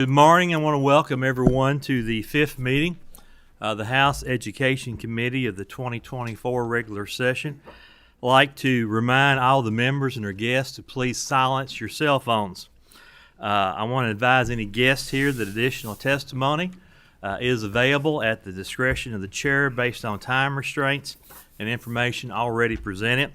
Good morning. I want to welcome everyone to the fifth meeting of the House Education Committee of the 2024 regular session. I'd like to remind all the members and their guests to please silence your cell phones. I want to advise any guests here that additional testimony is available at the discretion of the chair based on time restraints and information already presented.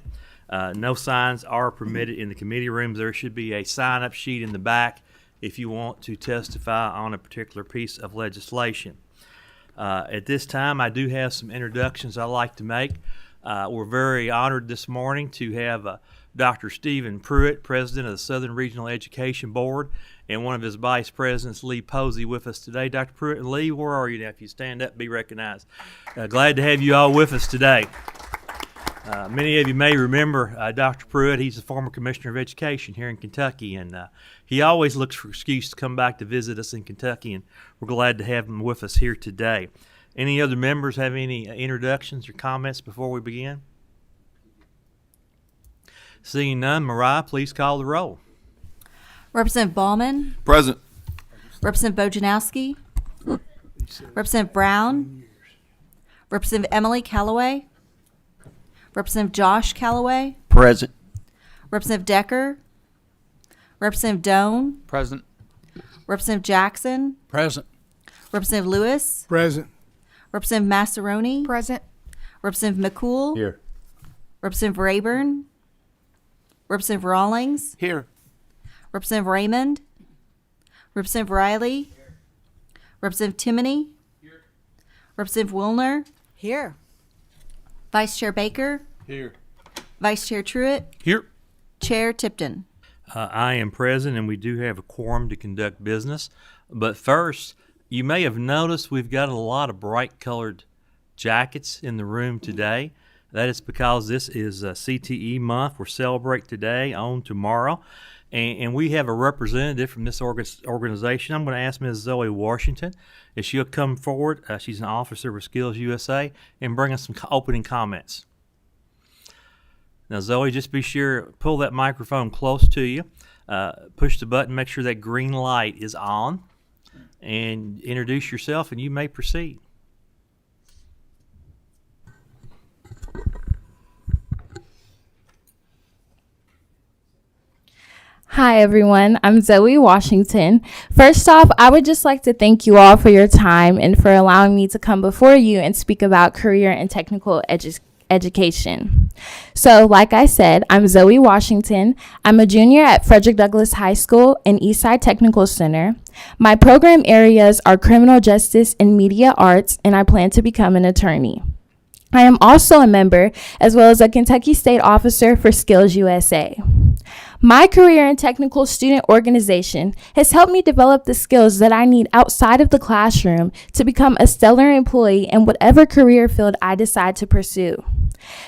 No signs are permitted in the committee rooms. There should be a sign-up sheet in the back if you want to testify on a particular piece of legislation. At this time, I do have some introductions I'd like to make. We're very honored this morning to have Dr. Stephen Pruitt, President of the Southern Regional Education Board, and one of his Vice Presidents, Lee Posey, with us today. Dr. Pruitt and Lee, where are you now? If you stand up, be recognized. Glad to have you all with us today. Many of you may remember Dr. Pruitt. He's the former Commissioner of Education here in Kentucky, and he always looks for an excuse to come back to visit us in Kentucky, and we're glad to have him with us here today. Any other members have any introductions or comments before we begin? Seeing none, Mariah, please call the roll. Representative Ballman. Present. Representative Bojanowski. Representative Brown. Representative Emily Callaway. Representative Josh Callaway. Present. Representative Decker. Representative Doan. Present. Representative Jackson. Present. Representative Lewis. Present. Representative Massaroni. Present. Representative McCool. Here. Representative Rayburn. Representative Rawlings. Here. Representative Raymond. Representative Riley. Representative Timoney. Here. Representative Wilner. Here. Vice Chair Baker. Here. Vice Chair Truitt. Here. Chair Tipton. I am present, and we do have a quorum to conduct business. But first, you may have noticed we've got a lot of bright-colored jackets in the room today. That is because this is CTE Month. We're celebrating today, on tomorrow. And we have a representative from this organization. I'm going to ask Ms. Zoe Washington if she'll come forward. She's an officer with Skills USA, and bring us some opening comments. Now, Zoe, just be sure, pull that microphone close to you. Push the button, make sure that green light is on, and introduce yourself, and you may proceed. Hi, everyone. I'm Zoe Washington. First off, I would just like to thank you all for your time and for allowing me to come before you and speak about career and technical education. So, like I said, I'm Zoe Washington. I'm a junior at Frederick Douglass High School and Eastside Technical Center. My program areas are criminal justice and media arts, and I plan to become an attorney. I am also a member, as well as a Kentucky State Officer for Skills USA. My career and technical student organization has helped me develop the skills that I need outside of the classroom to become a stellar employee in whatever career field I decide to pursue.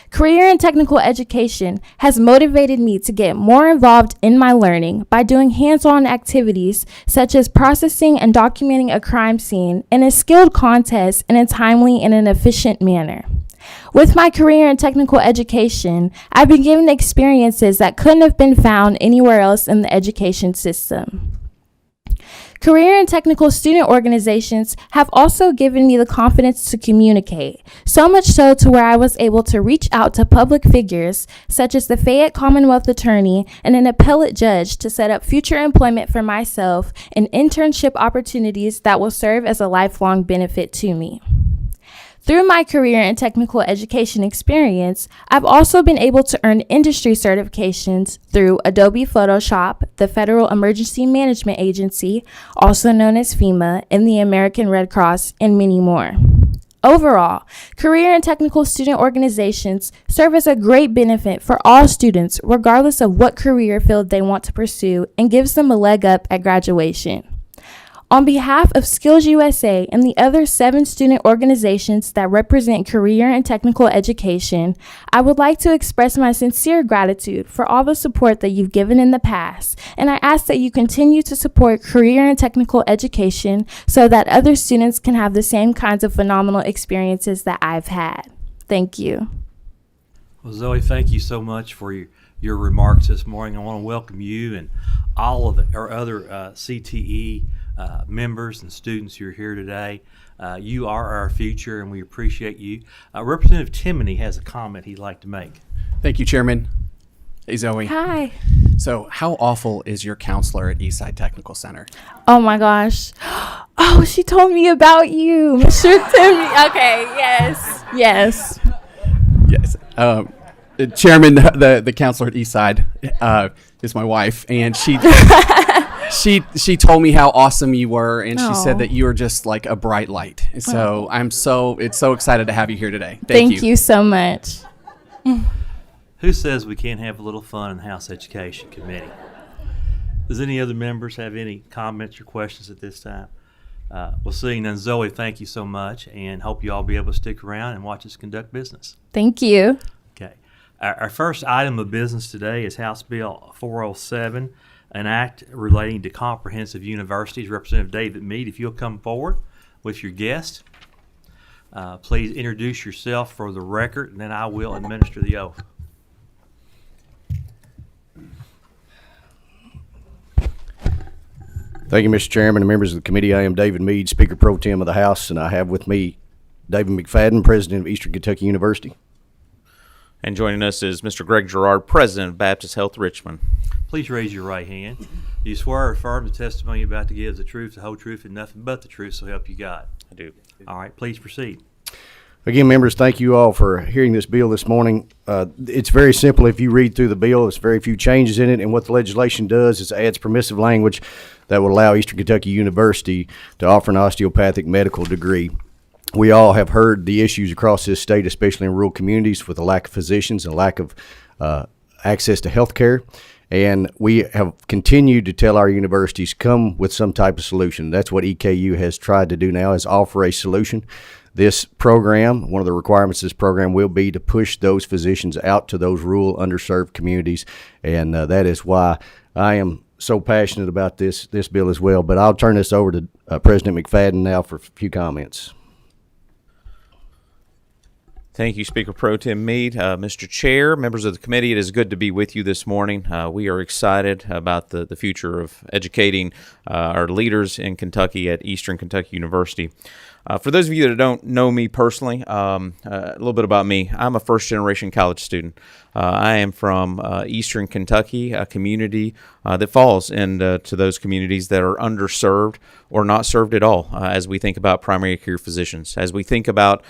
Career and technical education has motivated me to get more involved in my learning by doing hands-on activities such as processing and documenting a crime scene in a skilled contest in a timely and an efficient manner. With my career in technical education, I've been given experiences that couldn't have been found anywhere else in the education system. Career and technical student organizations have also given me the confidence to communicate, so much so to where I was able to reach out to public figures such as the Fayette Commonwealth Attorney and an appellate judge to set up future employment for myself and internship opportunities that will serve as a lifelong benefit to me. Through my career and technical education experience, I've also been able to earn industry certifications through Adobe Photoshop, the Federal Emergency Management Agency, also known as FEMA, and the American Red Cross, and many more. Overall, career and technical student organizations serve as a great benefit for all students, regardless of what career field they want to pursue, and gives them a leg up at graduation. On behalf of Skills USA and the other 7 student organizations that represent career and technical education, I would like to express my sincere gratitude for all the support that you've given in the past, and I ask that you continue to support career and technical education so that other students can have the same kinds of phenomenal experiences that I've had. Thank you. Well, Zoe, thank you so much for your remarks this morning. I want to welcome you and all of our other CTE members and students who are here today. You are our future, and we appreciate you. Representative Timoney has a comment he'd like to make. Thank you, Chairman. Hey, Zoe. Hi. So how awful is your counselor at Eastside Technical Center? Oh my gosh. Oh, she told me about you, Mr. Timmy. Okay, yes. Yes. Chairman, the counselor at Eastside is my wife, and she told me how awesome you were, and she said that you were just like a bright light. So it's so excited to have you here today. Thank you so much. Who says we can't have a little fun in House Education Committee? Does any other members have any comments or questions at this time? Well, seeing none, Zoe, thank you so much, and hope you all be able to stick around and watch us conduct business. Thank you. Okay. Our first item of business today is House Bill 407, an act relating to comprehensive universities. Representative David Meade, if you'll come forward with your guest, please introduce yourself for the record, and then I will administer the oath. Thank you, Mr. Chairman and members of the committee. I am David Meade, Speaker Pro Tem of the House, and I have with me David McFadden, President of Eastern Kentucky University. And joining us is Mr. Greg Gerard, President of Baptist Health Richmond. Please raise your right hand. Do you swear or affirm the testimony you're about to give is the truth, the whole truth, and nothing but the truth, so help you God? I do. All right, please proceed. Again, members, thank you all for hearing this bill this morning. It's very simple. If you read through the bill, there's very few changes in it, and what the legislation does is adds permissive language that will allow Eastern Kentucky University to offer an osteopathic medical degree. We all have heard the issues across this state, especially in rural communities, with the lack of physicians and lack of access to health care. And we have continued to tell our universities, come with some type of solution. That's what EKU has tried to do now, is offer a solution. This program, one of the requirements of this program will be to push those physicians out to those rural, underserved communities. And that is why I am so passionate about this bill as well. But I'll turn this over to President McFadden now for a few comments. Thank you, Speaker Pro Tem Meade. Mr. Chair, members of the committee, it is good to be with you this morning. We are excited about the future of educating our leaders in Kentucky at Eastern Kentucky University. For those of you that don't know me personally, a little bit about me. I'm a first-generation college student. I am from Eastern Kentucky, a community that falls into those communities that are underserved or not served at all as we think about primary care physicians, as we think about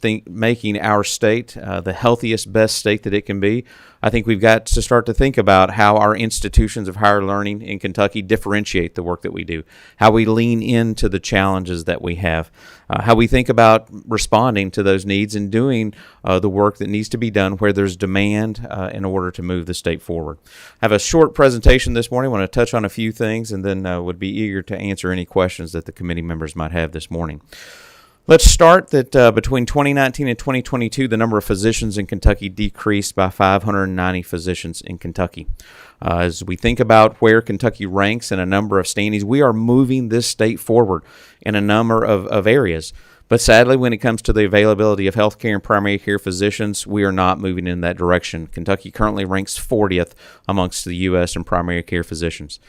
making our state the healthiest, best state that it can be. I think we've got to start to think about how our institutions of higher learning in Kentucky differentiate the work that we do, how we lean into the challenges that we have, how we think about responding to those needs and doing the work that needs to be done where there's demand in order to move the state forward. I have a short presentation this morning. I want to touch on a few things and then would be eager to answer any questions that the committee members might have this morning. Let's start that between 2019 and 2022, the number of physicians in Kentucky decreased by 590 physicians in Kentucky. As we think about where Kentucky ranks in a number of standings, we are moving this state forward in a number of areas. But sadly, when it comes to the availability of health care and primary care physicians, we are not moving in that direction. Kentucky currently ranks 40th amongst the U.S. in primary care physicians.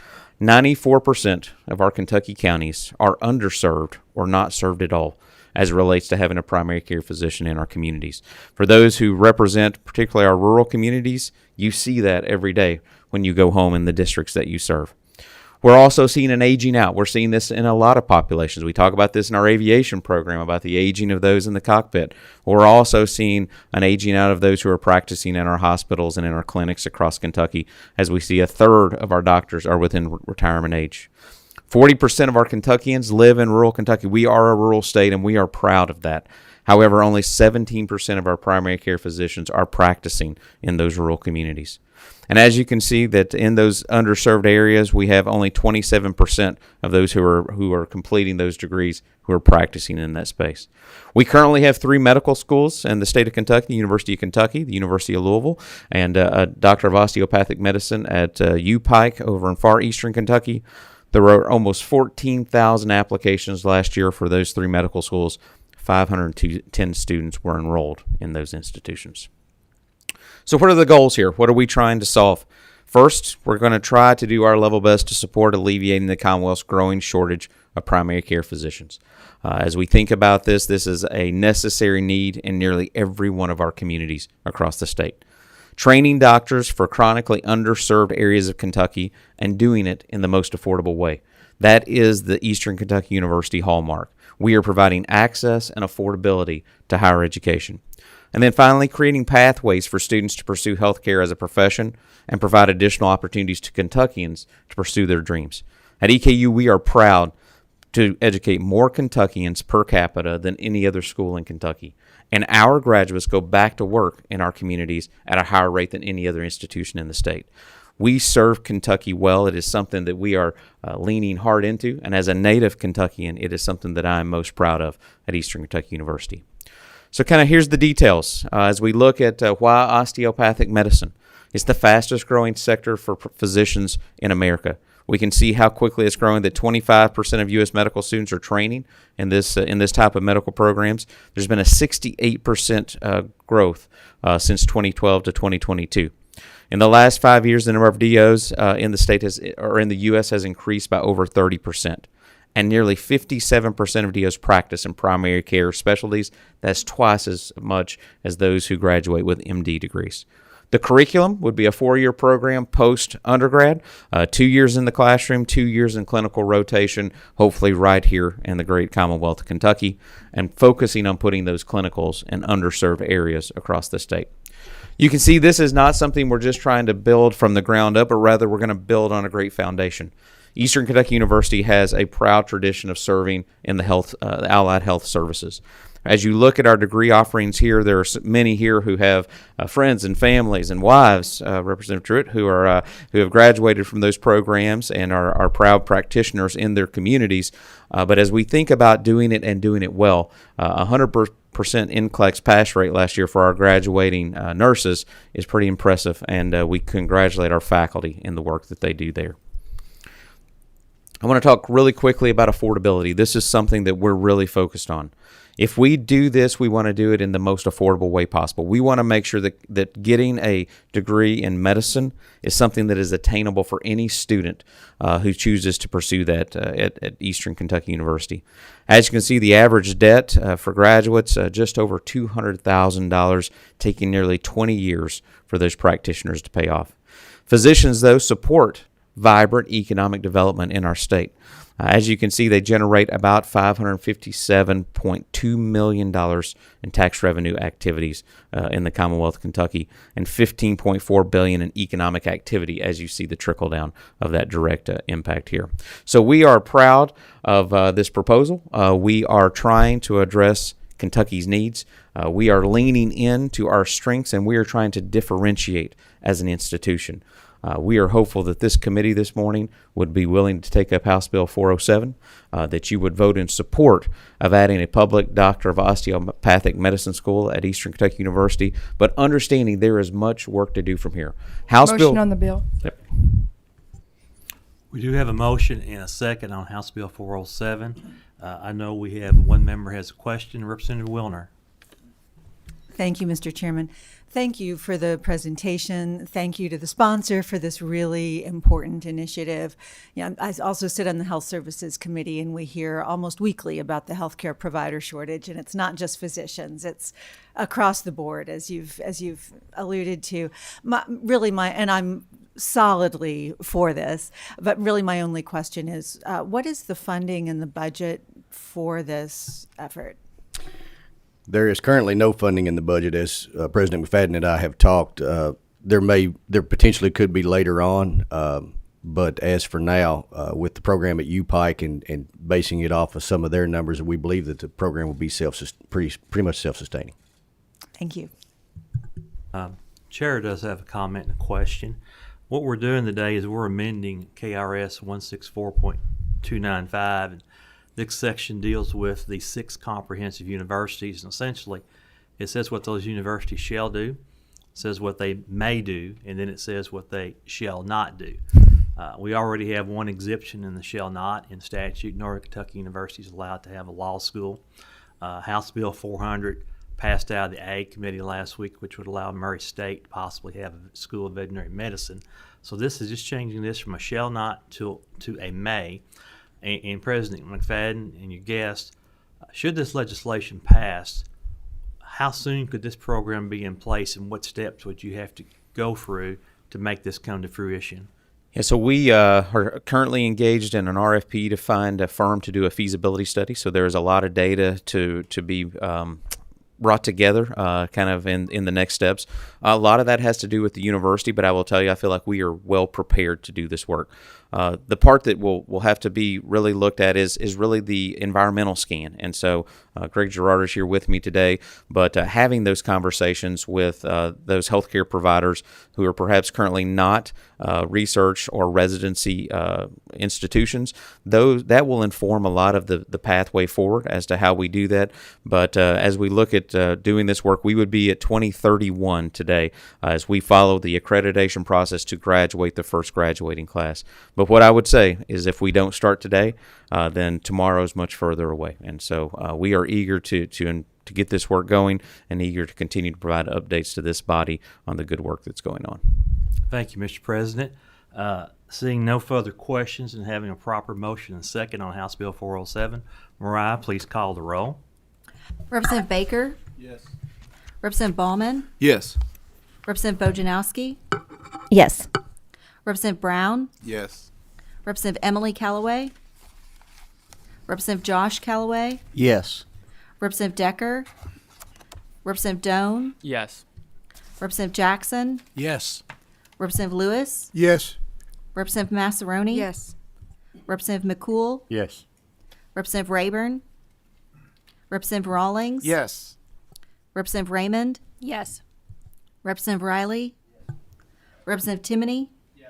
94% of our Kentucky counties are underserved or not served at all as it relates to having a primary care physician in our communities. For those who represent particularly our rural communities, you see that every day when you go home in the districts that you serve. We're also seeing an aging out. We're seeing this in a lot of populations. We talk about this in our aviation program, about the aging of those in the cockpit. We're also seeing an aging out of those who are practicing in our hospitals and in our clinics across Kentucky, as we see a third of our doctors are within retirement age. 40% of our Kentuckians live in rural Kentucky. We are a rural state, and we are proud of that. However, only 17% of our primary care physicians are practicing in those rural communities. And as you can see, that in those underserved areas, we have only 27% of those who are completing those degrees who are practicing in that space. We currently have 3 medical schools in the state of Kentucky: the University of Kentucky, the University of Louisville, and a Doctor of Osteopathic Medicine at U-Pike over in far eastern Kentucky. There were almost 14,000 applications last year for those 3 medical schools. 510 students were enrolled in those institutions. So what are the goals here? What are we trying to solve? First, we're going to try to do our level best to support alleviating the Commonwealth's growing shortage of primary care physicians. As we think about this is a necessary need in nearly every one of our communities across the state. Training doctors for chronically underserved areas of Kentucky and doing it in the most affordable way. That is the Eastern Kentucky University hallmark. We are providing access and affordability to higher education. And then finally, creating pathways for students to pursue healthcare as a profession and provide additional opportunities to Kentuckians to pursue their dreams. At EKU, we are proud to educate more Kentuckians per capita than any other school in Kentucky. And our graduates go back to work in our communities at a higher rate than any other institution in the state. We serve Kentucky well. It is something that we are leaning hard into. And as a native Kentuckian, it is something that I am most proud of at Eastern Kentucky University. So kind of here's the details as we look at why osteopathic medicine is the fastest growing sector for physicians in America. We can see how quickly it's growing, that 25% of U.S. medical students are training in this type of medical programs. There's been a 68% growth since 2012 to 2022. In the last 5 years, the number of DOs in the state in the U.S. has increased by over 30%. And nearly 57% of DOs practice in primary care specialties. That's twice as much as those who graduate with MD degrees. The curriculum would be a 4-year program post-undergrad, 2 years in the classroom, 2 years in clinical rotation, hopefully right here in the great Commonwealth of Kentucky, and focusing on putting those clinicals in underserved areas across the state. You can see this is not something we're just trying to build from the ground up, but rather we're going to build on a great foundation. Eastern Kentucky University has a proud tradition of serving in the allied health services. As you look at our degree offerings here, there are many here who have friends and families and wives, Representative Truitt, who have graduated from those programs and are proud practitioners in their communities. But as we think about doing it and doing it well, 100% NCLEX pass rate last year for our graduating nurses is pretty impressive, and we congratulate our faculty in the work that they do there. I want to talk really quickly about affordability. This is something that we're really focused on. If we do this, we want to do it in the most affordable way possible. We want to make sure that getting a degree in medicine is something that is attainable for any student who chooses to pursue that at Eastern Kentucky University. As you can see, the average debt for graduates, just over $200,000, taking nearly 20 years for those practitioners to pay off. Physicians, though, support vibrant economic development in our state. As you can see, they generate about $557.2 million in tax revenue activities in the Commonwealth of Kentucky, and $15.4 billion in economic activity, as you see the trickle down of that direct impact here. So we are proud of this proposal. We are trying to address Kentucky's needs. We are leaning into our strengths, and we are trying to differentiate as an institution. We are hopeful that this committee this morning would be willing to take up House Bill 407, that you would vote in support of adding a public doctor of osteopathic medicine school at Eastern Kentucky University, but understanding there is much work to do from here. Motion on the bill. Yep. We do have a motion and a second on House Bill 407. I know we have one member has a question. Representative Wilner. Thank you, Mr. Chairman. Thank you for the presentation. Thank you to the sponsor for this really important initiative. I also sit on the Health Services Committee, and we hear almost weekly about the healthcare provider shortage, and it's not just physicians; it's across the board, as you've alluded to. And I'm solidly for this, but really my only question is, what is the funding and the budget for this effort? There is currently no funding in the budget, as President McFadden and I have talked. There potentially could be later on, but as for now, with the program at UPike and basing it off of some of their numbers, we believe that the program will be pretty much self-sustaining. Thank you. Chair does have a comment and a question. What we're doing today is we're amending KRS 164.295, and this section deals with the 6 comprehensive universities, and essentially it says what those universities shall do, it says what they may do, and then it says what they shall not do. We already have one exemption in the shall not in statute. Northern Kentucky University is allowed to have a law school. House Bill 400 passed out of the Ag Committee last week, which would allow Murray State to possibly have a School of Veterinary Medicine. So this is just changing this from a shall not to a may. And President McFadden and your guest, should this legislation pass, how soon could this program be in place, and what steps would you have to go through to make this come to fruition? Yeah, so we are currently engaged in an RFP to find a firm to do a feasibility study. So there's a lot of data to be brought together kind of in the next steps. A lot of that has to do with the university, but I will tell you, I feel like we are well prepared to do this work. The part that will have to be really looked at is really the environmental scan. And so Greg Gerard is here with me today, but having those conversations with those healthcare providers who are perhaps currently not research or residency institutions, that will inform a lot of the pathway forward as to how we do that. But as we look at doing this work, we would be at 2031 today as we follow the accreditation process to graduate the first graduating class. But what I would say is if we don't start today, then tomorrow is much further away. And so we are eager to get this work going and eager to continue to provide updates to this body on the good work that's going on. Thank you, Mr. President. Seeing no further questions and having a proper motion and second on House Bill 407, Mariah, please call the roll. Representative Baker? Yes. Representative Ballman? Yes. Representative Bojanowski? Yes. Representative Brown? Yes. Representative Emily Callaway? Representative Josh Callaway? Yes. Representative Decker? Representative Doan? Yes. Representative Jackson? Yes. Representative Lewis? Yes. Representative Massaroni? Yes. Representative McCool? Yes. Representative Rayburn? Representative Rawlings? Yes. Representative Raymond? Yes. Representative Riley? Representative Timoney? Yes.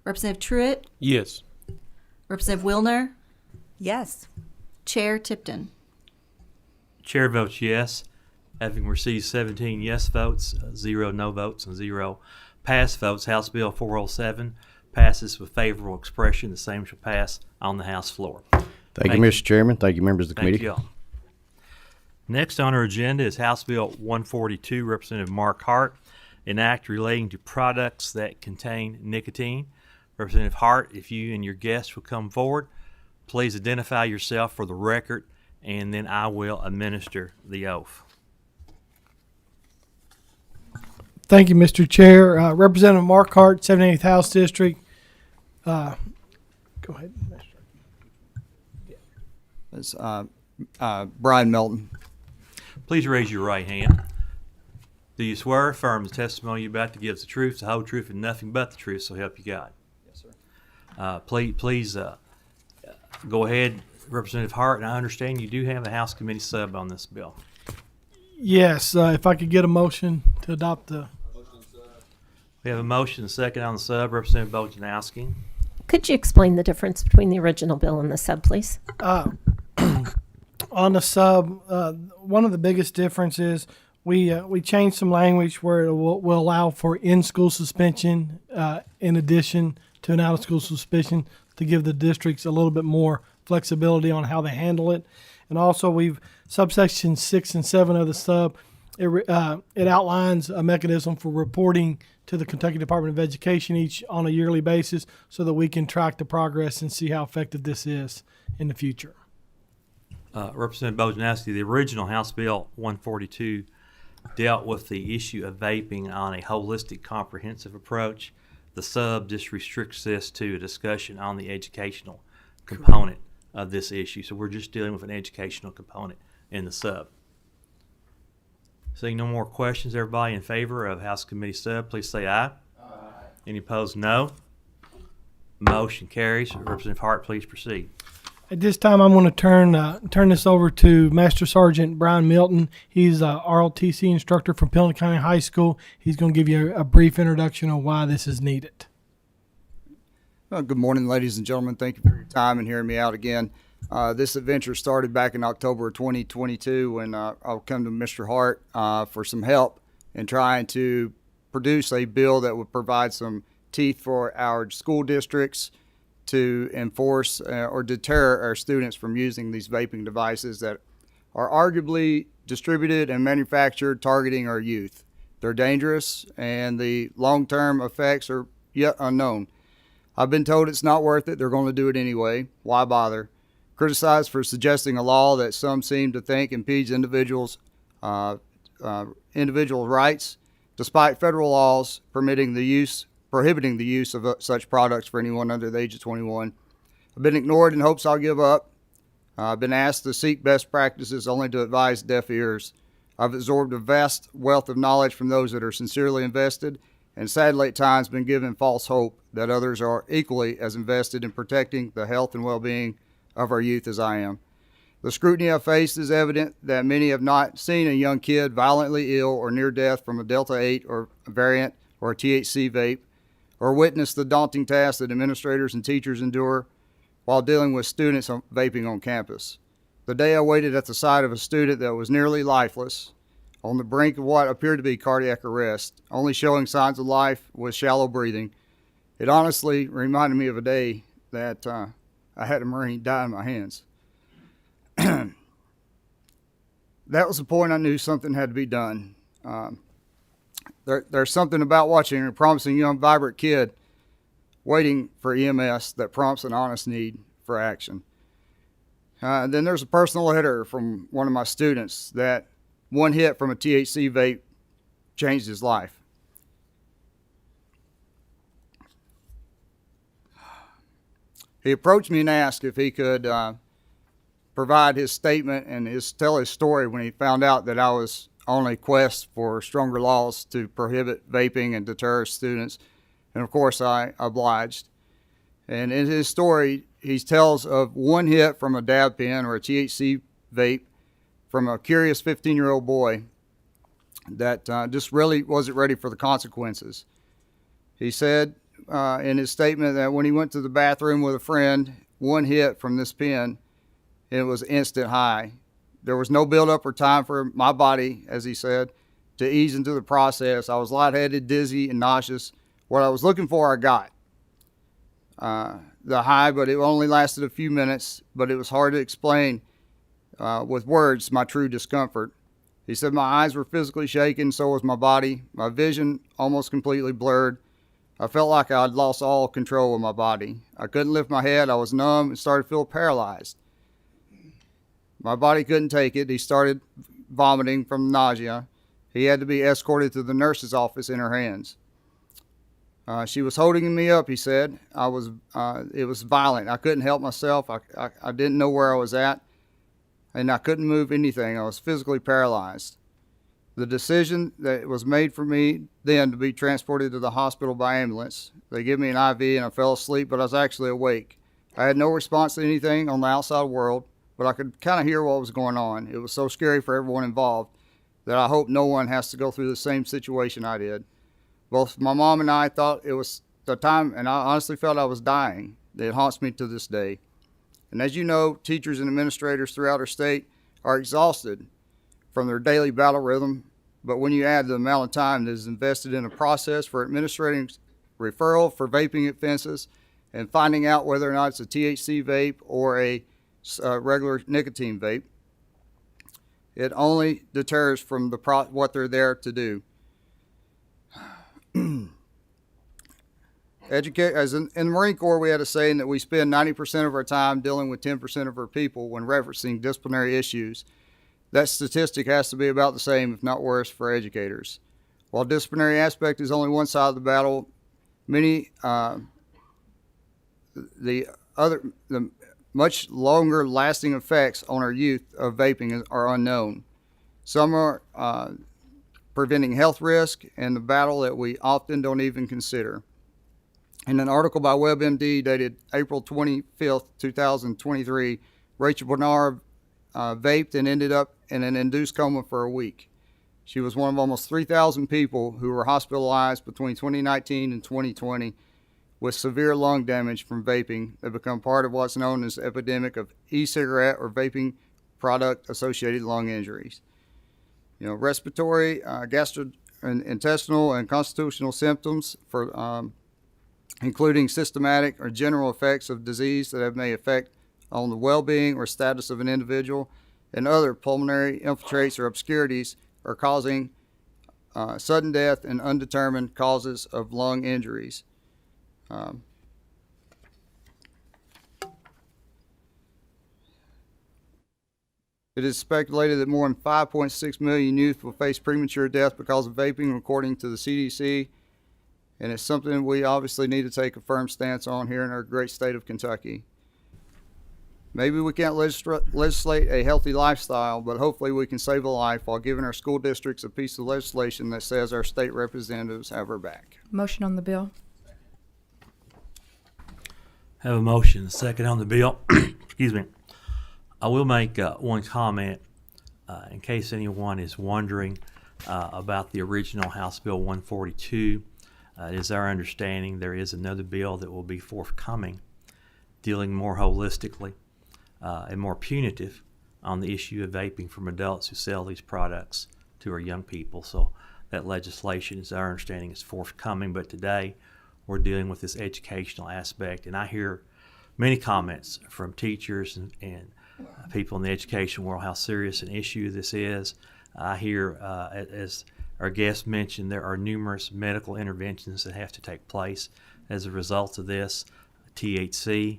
Representative Truitt? Yes. Representative Wilner? Yes. Chair Tipton? Chair votes yes. Having received 17 yes votes, 0 no votes, and 0 pass votes, House Bill 407 passes with favorable expression. The same shall pass on the House floor. Thank you, Mr. Chairman. Thank you, members of the committee. Thank you all. Next on our agenda is House Bill 142, Representative Mark Hart, an act relating to products that contain nicotine. Representative Hart, if you and your guests will come forward, please identify yourself for the record, and then I will administer the oath. Thank you, Mr. Chair. Representative Mark Hart, 78th House District. Go ahead. It's Brian Melton. Please raise your right hand. Do you swear or affirm the testimony you're about to give is the truth, the whole truth, and nothing but the truth, so help you God? Yes, sir. Please go ahead, Representative Hart, and I understand you do have a House Committee sub on this bill. Yes, if I could get a motion to adopt the. We have a motion, a second on the sub. Representative Bojanowski. Could you explain the difference between the original bill and the sub, please? On the sub, one of the biggest differences, we changed some language where it will allow for in-school suspension in addition to an out-of-school suspension to give the districts a little bit more flexibility on how they handle it. And also, we've subsection 6 and 7 of the sub. It outlines a mechanism for reporting to the Kentucky Department of Education each on a yearly basis so that we can track the progress and see how effective this is in the future. Representative Bojanowski, the original House Bill 142 dealt with the issue of vaping on a holistic, comprehensive approach. The sub just restricts this to a discussion on the educational component of this issue. So we're just dealing with an educational component in the sub. Seeing no more questions, everybody in favor of House Committee sub, please say aye. Aye. Any opposed, no. Motion carries. Representative Hart, please proceed. At this time, I'm going to turn this over to Master Sergeant Brian Milton. He's a ROTC instructor from Pendleton County High School. He's going to give you a brief introduction on why this is needed. Well, good morning, ladies and gentlemen. Thank you for your time and hearing me out again. This adventure started back in October of 2022 when I'll come to Mr. Hart for some help in trying to produce a bill that would provide some teeth for our school districts to enforce or deter our students from using these vaping devices that are arguably distributed and manufactured targeting our youth. They're dangerous, and the long-term effects are yet unknown. I've been told it's not worth it. They're going to do it anyway. Why bother? Criticized for suggesting a law that some seem to think impedes individuals' rights, despite federal laws prohibiting the use of such products for anyone under the age of 21. I've been ignored in hopes I'll give up. I've been asked to seek best practices only to advise deaf ears. I've absorbed a vast wealth of knowledge from those that are sincerely invested, and sadly at times been given false hope that others are equally as invested in protecting the health and well-being of our youth as I am. The scrutiny I've faced is evident that many have not seen a young kid violently ill or near death from a Delta 8 or variant or a THC vape, or witnessed the daunting task that administrators and teachers endure while dealing with students vaping on campus. The day I waited at the side of a student that was nearly lifeless, on the brink of what appeared to be cardiac arrest, only showing signs of life with shallow breathing, it honestly reminded me of a day that I had a Marine die in my hands. That was the point I knew something had to be done. There's something about watching a promising young, vibrant kid waiting for EMS that prompts an honest need for action. And then there's a personal letter from one of my students that one hit from a THC vape changed his life. He approached me and asked if he could provide his statement and tell his story when he found out that I was on a quest for stronger laws to prohibit vaping and deter students. And of course, I obliged. And in his story, he tells of one hit from a dab pen or a THC vape from a curious 15-year-old boy that just really wasn't ready for the consequences. He said in his statement that when he went to the bathroom with a friend, one hit from this pen, and it was instant high. There was no buildup or time for my body, as he said, to ease into the process. I was lightheaded, dizzy, and nauseous. What I was looking for, I got. The high, but it only lasted a few minutes, but it was hard to explain with words my true discomfort. He said my eyes were physically shaking, so was my body. My vision almost completely blurred. I felt like I had lost all control of my body. I couldn't lift my head. I was numb and started to feel paralyzed. My body couldn't take it. He started vomiting from nausea. He had to be escorted to the nurse's office in her hands. She was holding me up, he said. It was violent. I couldn't help myself. I didn't know where I was at, and I couldn't move anything. I was physically paralyzed. The decision that was made for me then to be transported to the hospital by ambulance. They gave me an IV and I fell asleep, but I was actually awake. I had no response to anything on the outside world, but I could kind of hear what was going on. It was so scary for everyone involved that I hope no one has to go through the same situation I did. Both my mom and I thought it was the time, and I honestly felt I was dying. It haunts me to this day. And as you know, teachers and administrators throughout our state are exhausted from their daily battle rhythm, but when you add the amount of time that is invested in a process for administrating referral for vaping offenses and finding out whether or not it's a THC vape or a regular nicotine vape, it only deters from what they're there to do. As in the Marine Corps, we had a saying that we spend 90% of our time dealing with 10% of our people when referencing disciplinary issues. That statistic has to be about the same, if not worse, for educators. While disciplinary aspect is only one side of the battle, the much longer lasting effects on our youth of vaping are unknown. Some are preventing health risk and the battle that we often don't even consider. In an article by WebMD dated April 25th, 2023, Rachel Bernard vaped and ended up in an induced coma for a week. She was one of almost 3,000 people who were hospitalized between 2019 and 2020 with severe lung damage from vaping that become part of what's known as the epidemic of e-cigarette or vaping product associated lung injuries. Respiratory, gastrointestinal, and constitutional symptoms for including systematic or general effects of disease that may affect on the well-being or status of an individual, and other pulmonary infiltrates or obscurities are causing sudden death and undetermined causes of lung injuries. It is speculated that more than 5.6 million youth will face premature death because of vaping, according to the CDC, and it's something we obviously need to take a firm stance on here in our great state of Kentucky. Maybe we can't legislate a healthy lifestyle, but hopefully we can save a life while giving our school districts a piece of legislation that says our state representatives have our back. Motion on the bill. Have a motion, a second on the bill. Excuse me. I will make one comment in case anyone is wondering about the original House Bill 142. It is our understanding there is another bill that will be forthcoming dealing more holistically and more punitive on the issue of vaping from adults who sell these products to our young people. So that legislation, is our understanding, is forthcoming, but today we're dealing with this educational aspect, and I hear many comments from teachers and people in the education world how serious an issue this is. I hear, as our guest mentioned, there are numerous medical interventions that have to take place as a result of this. THC.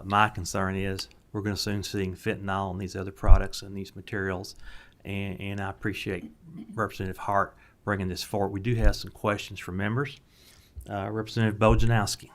My concern is we're going to soon see fentanyl and these other products and these materials, and I appreciate Representative Hart bringing this forward. We do have some questions from members. Representative Bojanowski.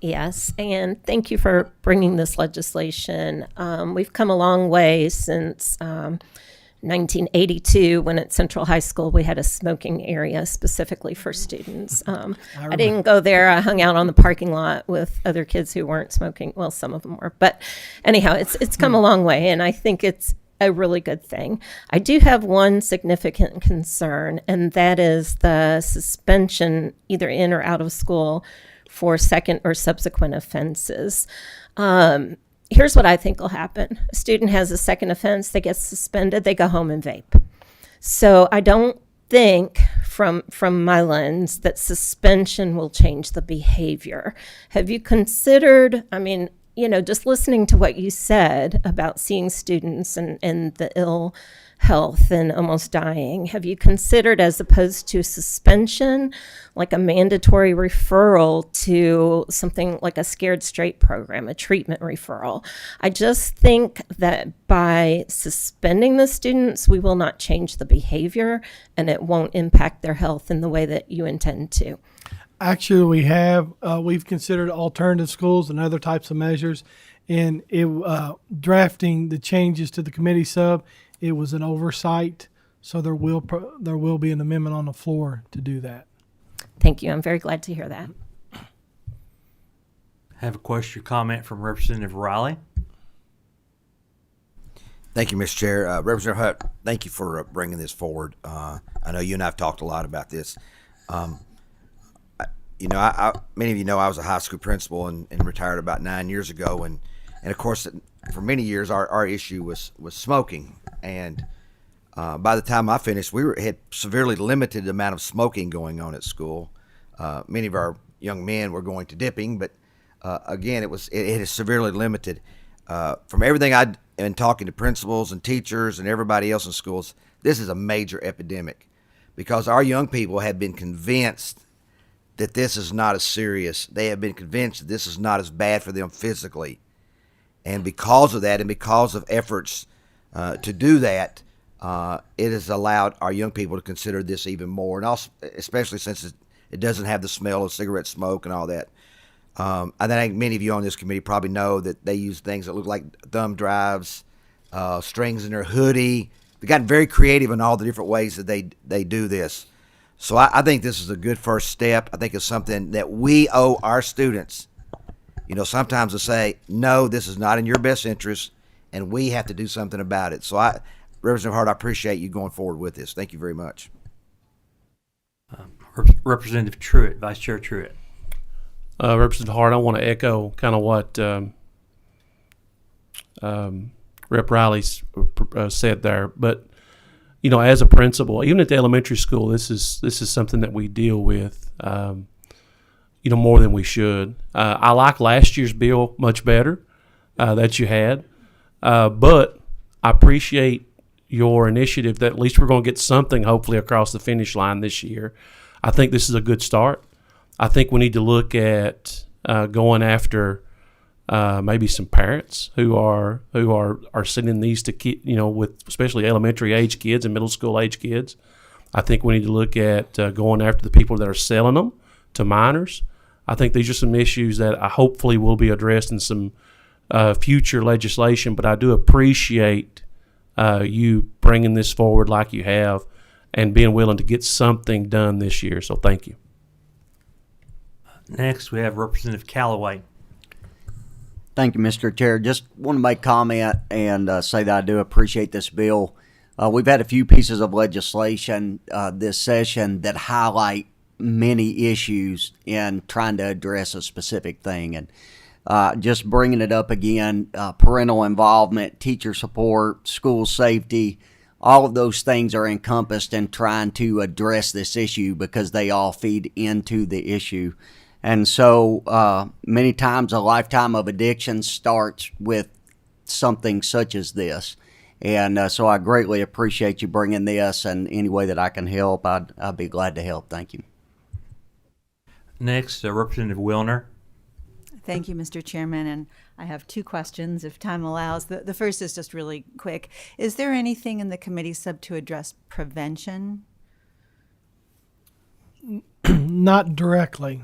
Yes, and thank you for bringing this legislation. We've come a long way since 1982, when at Central High School we had a smoking area specifically for students. I didn't go there. I hung out on the parking lot with other kids who weren't smoking. Well, some of them were, but anyhow, it's come a long way, and I think it's a really good thing. I do have one significant concern, and that is the suspension either in or out of school for second or subsequent offenses. Here's what I think will happen. A student has a second offense, they get suspended, they go home and vape. So I don't think from my lens that suspension will change the behavior. Have you considered, just listening to what you said about seeing students and the ill health and almost dying, have you considered, as opposed to suspension, like a mandatory referral to something like a Scared Straight program, a treatment referral? I just think that by suspending the students, we will not change the behavior, and it won't impact their health in the way that you intend to. Actually, we've considered alternative schools and other types of measures, and drafting the changes to the committee sub, it was an oversight, so there will be an amendment on the floor to do that. Thank you. I'm very glad to hear that. Have a question or comment from Representative Riley. Thank you, Mr. Chair. Representative Hutt, thank you for bringing this forward. I know you and I have talked a lot about this. Many of you know I was a high school principal and retired about 9 years ago, and of course, for many years, our issue was smoking. And by the time I finished, we had severely limited amount of smoking going on at school. Many of our young men were going to dipping, but again, it is severely limited. From everything I've been talking to principals and teachers and everybody else in schools, this is a major epidemic because our young people have been convinced that this is not as serious. They have been convinced that this is not as bad for them physically. And because of that, and because of efforts to do that, it has allowed our young people to consider this even more, and also, especially since it doesn't have the smell of cigarette smoke and all that. I think many of you on this committee probably know that they use things that look like thumb drives, strings in their hoodie. They've gotten very creative in all the different ways that they do this. So I think this is a good first step. I think it's something that we owe our students. Sometimes to say, no, this is not in your best interest, and we have to do something about it. So Representative Hart, I appreciate you going forward with this. Thank you very much. Representative Truitt, Vice Chair Truitt. Representative Hart, I want to echo kind of what Rep. Riley said there. But, as a principal, even at the elementary school, this is something that we deal with more than we should. I like last year's bill much better that you had, but I appreciate your initiative that at least we're going to get something hopefully across the finish line this year. I think this is a good start. I think we need to look at going after maybe some parents who are sending these to with especially elementary age kids and middle school age kids. I think we need to look at going after the people that are selling them to minors. I think these are some issues that hopefully will be addressed in some future legislation. But I do appreciate you bringing this forward like you have and being willing to get something done this year. So thank you. Next, we have Representative Callaway. Thank you, Mr. Chair. Just want to make comment and say that I do appreciate this bill. We've had a few pieces of legislation this session that highlight many issues in trying to address a specific thing. And just bringing it up again, parental involvement, teacher support, school safety, all of those things are encompassed in trying to address this issue because they all feed into the issue. And so many times a lifetime of addiction starts with something such as this. And so I greatly appreciate you bringing this, and any way that I can help, I'd be glad to help. Thank you. Next, Representative Wilner. Thank you, Mr. Chairman. And I have two questions, if time allows. The first is just really quick. Is there anything in the committee sub to address prevention? Not directly.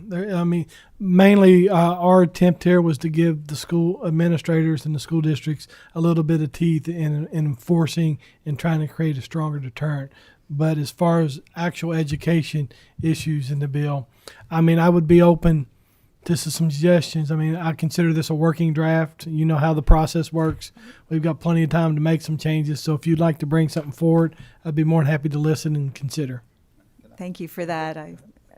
Mainly our attempt here was to give the school administrators and the school districts a little bit of teeth in enforcing and trying to create a stronger deterrent. But as far as actual education issues in the bill, I would be open to some suggestions. I consider this a working draft. You know how the process works. We've got plenty of time to make some changes. So if you'd like to bring something forward, I'd be more than happy to listen and consider. Thank you for that. I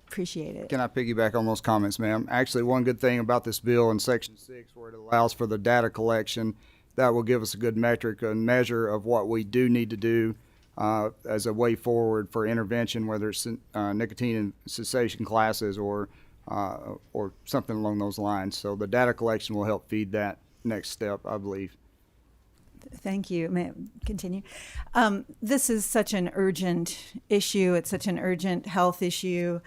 appreciate it. Can I piggyback on those comments, ma'am? Actually, one good thing about this bill in Section 6, where it allows for the data collection, that will give us a good metric and measure of what we do need to do as a way forward for intervention, whether it's nicotine and cessation classes or something along those lines. So the data collection will help feed that next step, I believe. Thank you. May I continue? This is such an urgent issue. It's such an urgent health issue.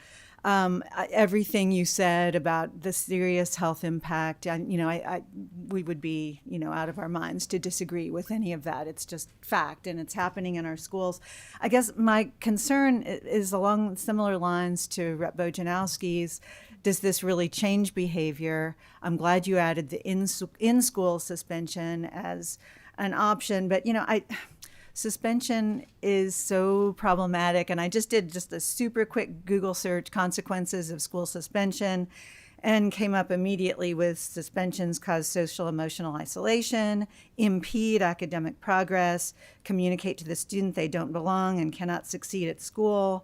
Everything you said about the serious health impact, we would be, out of our minds to disagree with any of that. It's just fact, and it's happening in our schools. I guess my concern is along similar lines to Rep. Bojanowski's. Does this really change behavior? I'm glad you added the in-school suspension as an option, but suspension is so problematic. And I just did a super quick Google search, consequences of school suspension, and came up immediately with suspensions cause social emotional isolation, impede academic progress, communicate to the student they don't belong and cannot succeed at school.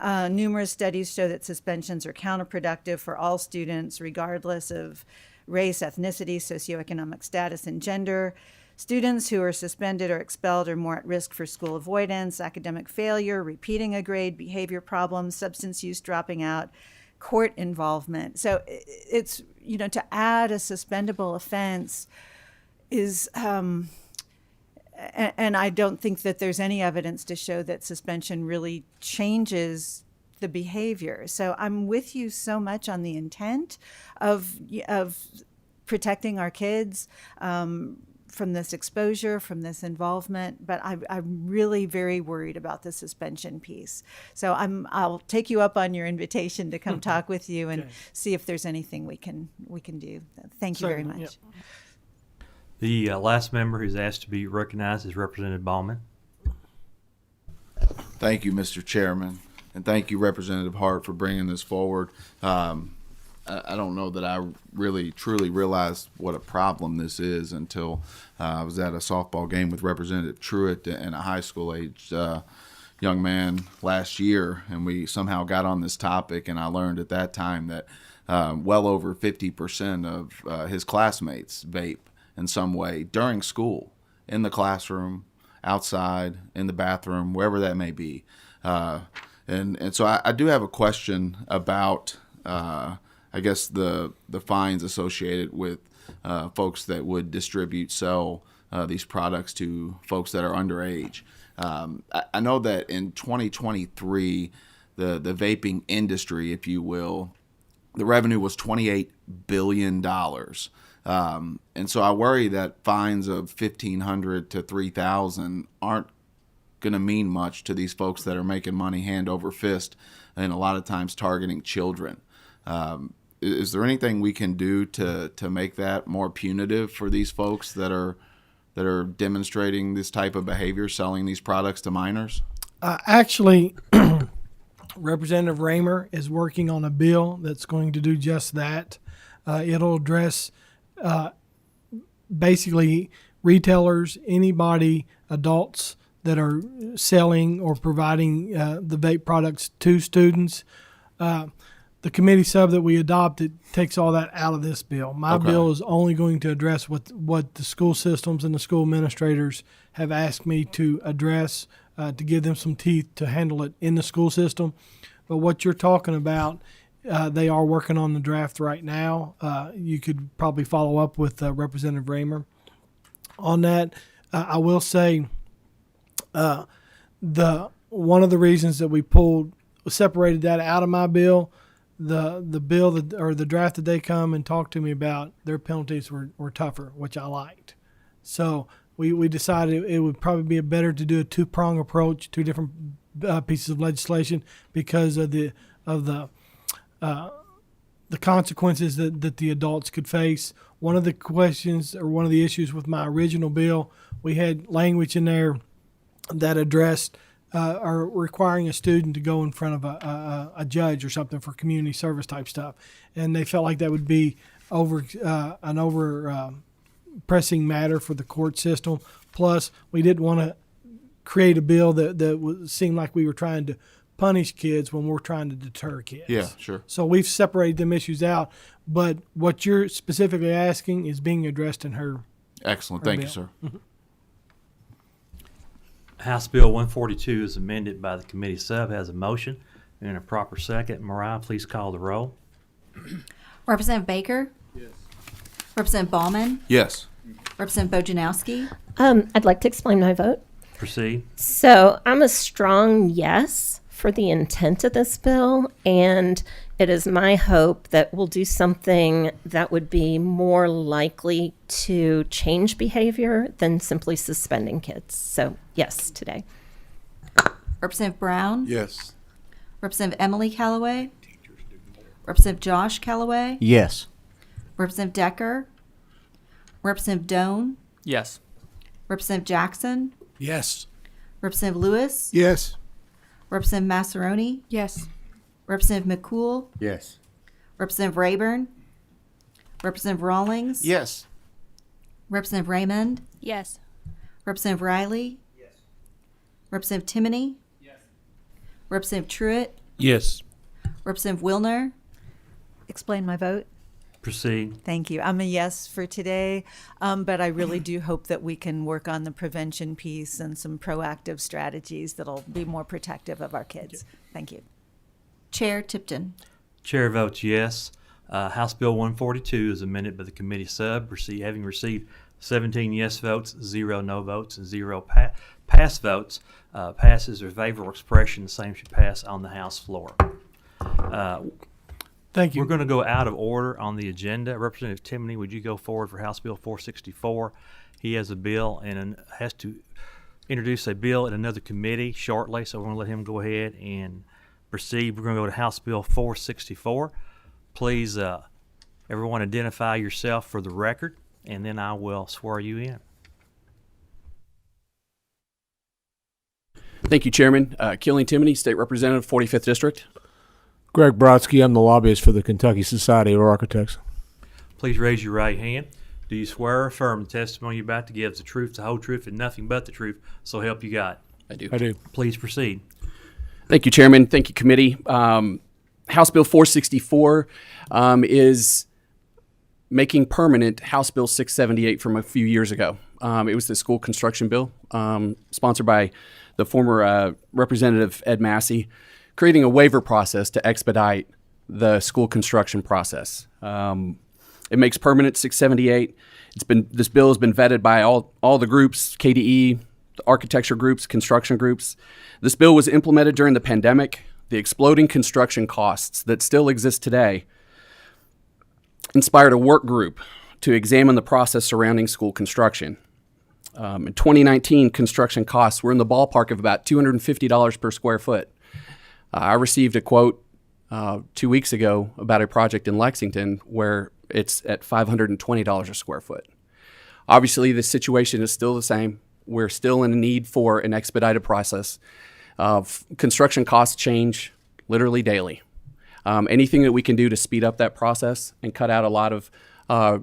Numerous studies show that suspensions are counterproductive for all students, regardless of race, ethnicity, socioeconomic status, and gender. Students who are suspended or expelled are more at risk for school avoidance, academic failure, repeating a grade, behavior problems, substance use, dropping out, court involvement. So it's, to add a suspendable offense is, and I don't think that there's any evidence to show that suspension really changes the behavior. So I'm with you so much on the intent of protecting our kids from this exposure, from this involvement, but I'm really very worried about the suspension piece. So I'll take you up on your invitation to come talk with you and see if there's anything we can do. Thank you very much. Yep. The last member who's asked to be recognized is Representative Ballman. Thank you, Mr. Chairman, and thank you, Representative Hart, for bringing this forward. I don't know that I really truly realized what a problem this is until I was at a softball game with Representative Truitt and a high school aged young man last year, and we somehow got on this topic, and I learned at that time that well over 50% of his classmates vape in some way during school, in the classroom, outside, in the bathroom, wherever that may be. And so I do have a question about I guess the fines associated with folks that would distribute, sell these products to folks that are underage. I know that in 2023, the vaping industry, if you will, the revenue was $28 billion. And so I worry that fines of $1,500 to $3,000 aren't going to mean much to these folks that are making money hand over fist and a lot of times targeting children. Is there anything we can do to make that more punitive for these folks that are demonstrating this type of behavior, selling these products to minors? Actually, Representative Raymer is working on a bill that's going to do just that. It'll address basically retailers, anybody, adults that are selling or providing the vape products to students. The committee sub that we adopted takes all that out of this bill. My bill is only going to address what the school systems and the school administrators have asked me to address to give them some teeth to handle it in the school system. But what you're talking about, they are working on the draft right now. You could probably follow up with Representative Raymer on that. I will say one of the reasons that we separated that out of my bill, the bill or the draft that they come and talk to me about, their penalties were tougher, which I liked. So we decided it would probably be better to do a two-prong approach, two different pieces of legislation because of the consequences that the adults could face. One of the questions or one of the issues with my original bill, we had language in there that addressed or requiring a student to go in front of a judge or something for community service type stuff, and they felt like that would be pressing matter for the court system. Plus, we didn't want to create a bill that seemed like we were trying to punish kids when we're trying to deter kids. Yeah, sure. So we've separated them issues out, but what you're specifically asking is being addressed in her. Excellent. her Thank bill. you, sir. House Bill 142 is amended by the committee sub, has a motion and a proper second. Mariah, please call the roll. Representative Baker? Yes. Representative Ballman? Yes. Representative Bojanowski? I'd like to explain my vote. Proceed. So I'm a strong yes for the intent of this bill, and it is my hope that we'll do something that would be more likely to change behavior than simply suspending kids. So yes, today. Representative Brown? Yes. Representative Emily Callaway? Representative Josh Callaway? Yes. Representative Decker? Representative Doan? Yes. Representative Jackson? Yes. Representative Lewis? Yes. Representative Massaroni? Yes. Representative McCool? Yes. Representative Rayburn? Representative Rawlings? Yes. Representative Raymond? Yes. Representative Riley? Yes. Representative Timoney? Yes. Representative Truitt? Yes. Representative Wilner? Explain my vote. Proceed. Thank you. I'm a yes for today, but I really do hope that we can work on the prevention piece and some proactive strategies that'll be more protective of our kids. Thank you. Chair Tipton? Chair votes yes. House Bill 142 is amended by the committee sub, having received 17 yes votes, 0 no votes, and 0 pass votes. Passes or favorable expression, the same should pass on the House floor. Thank you. We're going to go out of order on the agenda. Representative Timoney, would you go forward for House Bill 464? He has a bill and has to introduce a bill in another committee shortly, so we're going to let him go ahead and proceed. We're going to go to House Bill 464. Please, everyone identify yourself for the record, and then I will swear you in. Thank you, Chairman. Killing Timoney, State Representative, 45th District. Greg Brodsky, I'm the lobbyist for the Kentucky Society of Architects. Please raise your right hand. Do you swear or affirm the testimony you're about to give is the truth, the whole truth, and nothing but the truth, so help you God? I do. I do. Please proceed. Thank you, Chairman. Thank you, Committee. House Bill 464 is making permanent House Bill 678 from a few years ago. It was the school construction bill sponsored by the former Representative Ed Massey, creating a waiver process to expedite the school construction process. And It makes permanent 678. This bill has been vetted by all the groups, KDE, the architecture groups, construction groups. This bill was implemented during the pandemic. The exploding construction costs that still exist today inspired a work group to examine the process surrounding school construction. In 2019, construction costs were in the ballpark of about $250 per square foot. I received a quote 2 weeks ago about a project in Lexington where it's at $520 a square foot. Obviously, the situation is still the same. We're still in need for an expedited process. Construction costs change literally daily. Anything that we can do to speed up that process and cut out a lot of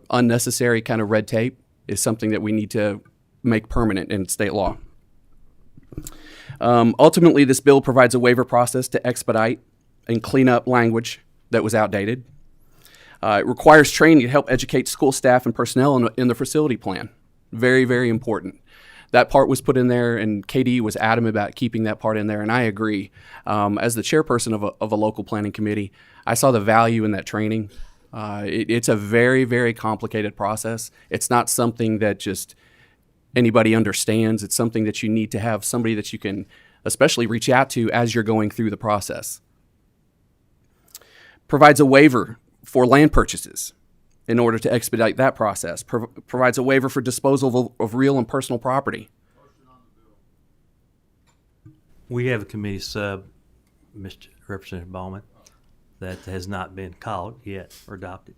unnecessary kind of red tape is something that we need to make permanent in state law. Ultimately, this bill provides a waiver process to expedite and clean up language that was outdated. It requires training to help educate school staff and personnel in the facility plan. Very, very important. That part was put in there, and KD was adamant about keeping that part in there, and I agree. As the chairperson of a local planning committee, I saw the value in that training. It's a very, very complicated process. It's not something that just anybody understands. It's something that you need to have somebody that you can especially reach out to as you're going through the process. Provides a waiver for land purchases in order to expedite that process. Provides a waiver for disposal of real and personal property. We have a committee sub, Mr. Representative Bowman, that has not been called yet or adopted.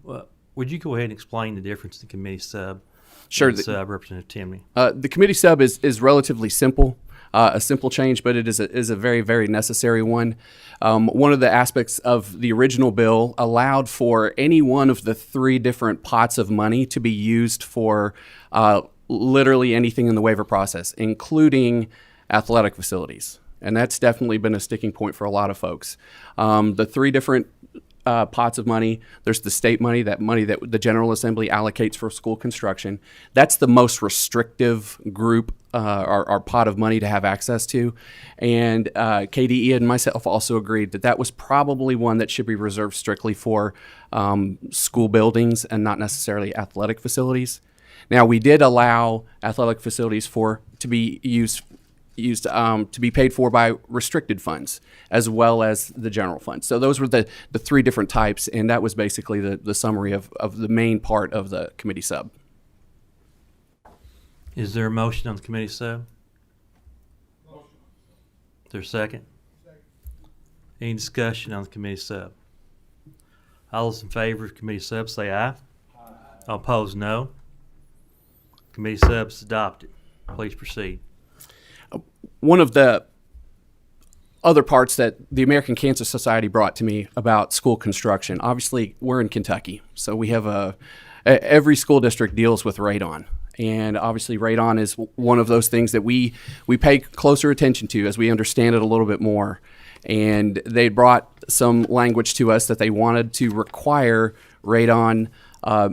Well, would you go ahead and explain the difference in the committee sub? Sure. And sub, Representative Timney. The committee sub is relatively simple. A simple change, but it is a very, very necessary one. One of the aspects of the original bill allowed for any one of the 3 different pots of money to be used for literally anything in the waiver process, including athletic facilities. And that's definitely been a sticking point for a lot of folks. The 3 different pots of money. There's the state money that the General Assembly allocates for school construction. That's the most restrictive group or pot of money to have access to. And KDE and myself also agreed that was probably one that should be reserved strictly for school buildings and not necessarily athletic facilities. Now, we did allow athletic facilities to be used to be paid for by restricted funds as well as the general fund. So those were the 3 different types, and that was basically the summary of the main part of the committee sub. Is there a motion on the committee sub? Motion. Is there a second? Second. Any discussion on the committee sub? All those in favor of committee sub say aye. Aye. All opposed, no. Committee sub is adopted. Please proceed. One of the other parts that the American Cancer Society brought to me about school construction, obviously we're in Kentucky, so we have every school district deals with radon. And obviously radon is one of those things that we pay closer attention to as we understand it a little bit more. And they brought some language to us that they wanted to require radon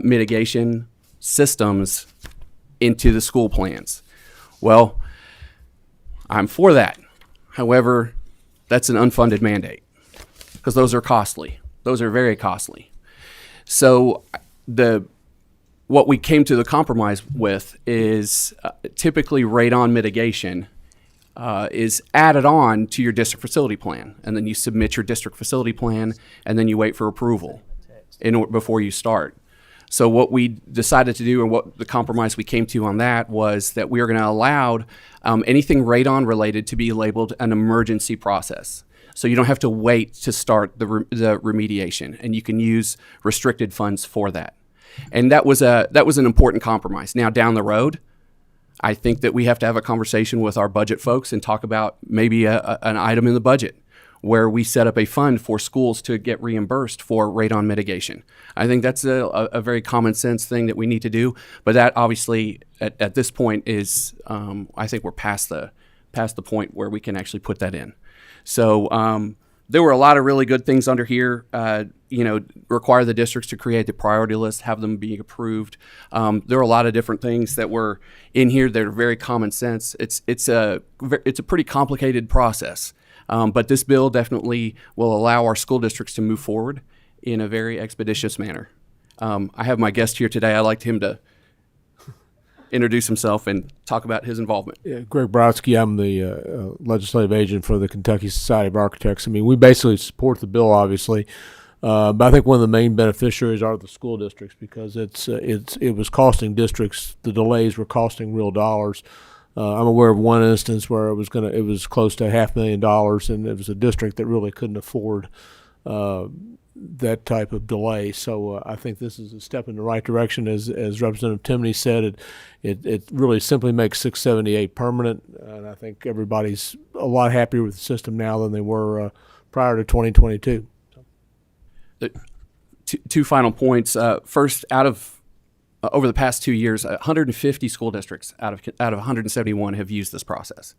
mitigation systems into the school plans. Well, I'm for that. However, that's an unfunded mandate because those are costly. Those are very costly. So what we came to the compromise with is typically radon mitigation is added on to your district facility plan, and then you submit your district facility plan, and then you wait for approval before you start. So what we decided to do, and what the compromise we came to on that, was that we are going to allow anything radon related to be labeled an emergency process. So you don't have to wait to start the remediation, and you can use restricted funds for that. And that was an important compromise. Now down the road, I think that we have to have a conversation with our budget folks and talk about maybe an item in the budget where we set up a fund for schools to get reimbursed for radon mitigation. I think that's a very common sense thing that we need to do, but that obviously at this point is, I think we're past the point where we can actually put that in. So there were a lot of really good things under here, require the districts to create the priority list, have them be approved. There are a lot of different things that were in here that are very common sense. It's a pretty complicated process. But this bill definitely will allow our school districts to move forward in a very expeditious manner. I have my guest here today. I'd like him to introduce himself and talk about his involvement. Yeah, Greg Brodsky, I'm the legislative agent for the Kentucky Society of Architects. I mean, we basically support the bill, obviously, but I think one of the main beneficiaries are the school districts because it was costing districts, the delays were costing real dollars. I'm aware of one instance where it was close to $500,000, and it was a district that really couldn't afford that type of delay. So I think this is a step in the right direction. As Representative Timoney said, it really simply makes 678 permanent, and I think everybody's a lot happier with the system now than they were prior to 2022. Two final points. First, over the past 2 years, 150 school districts out of 171 have used this process,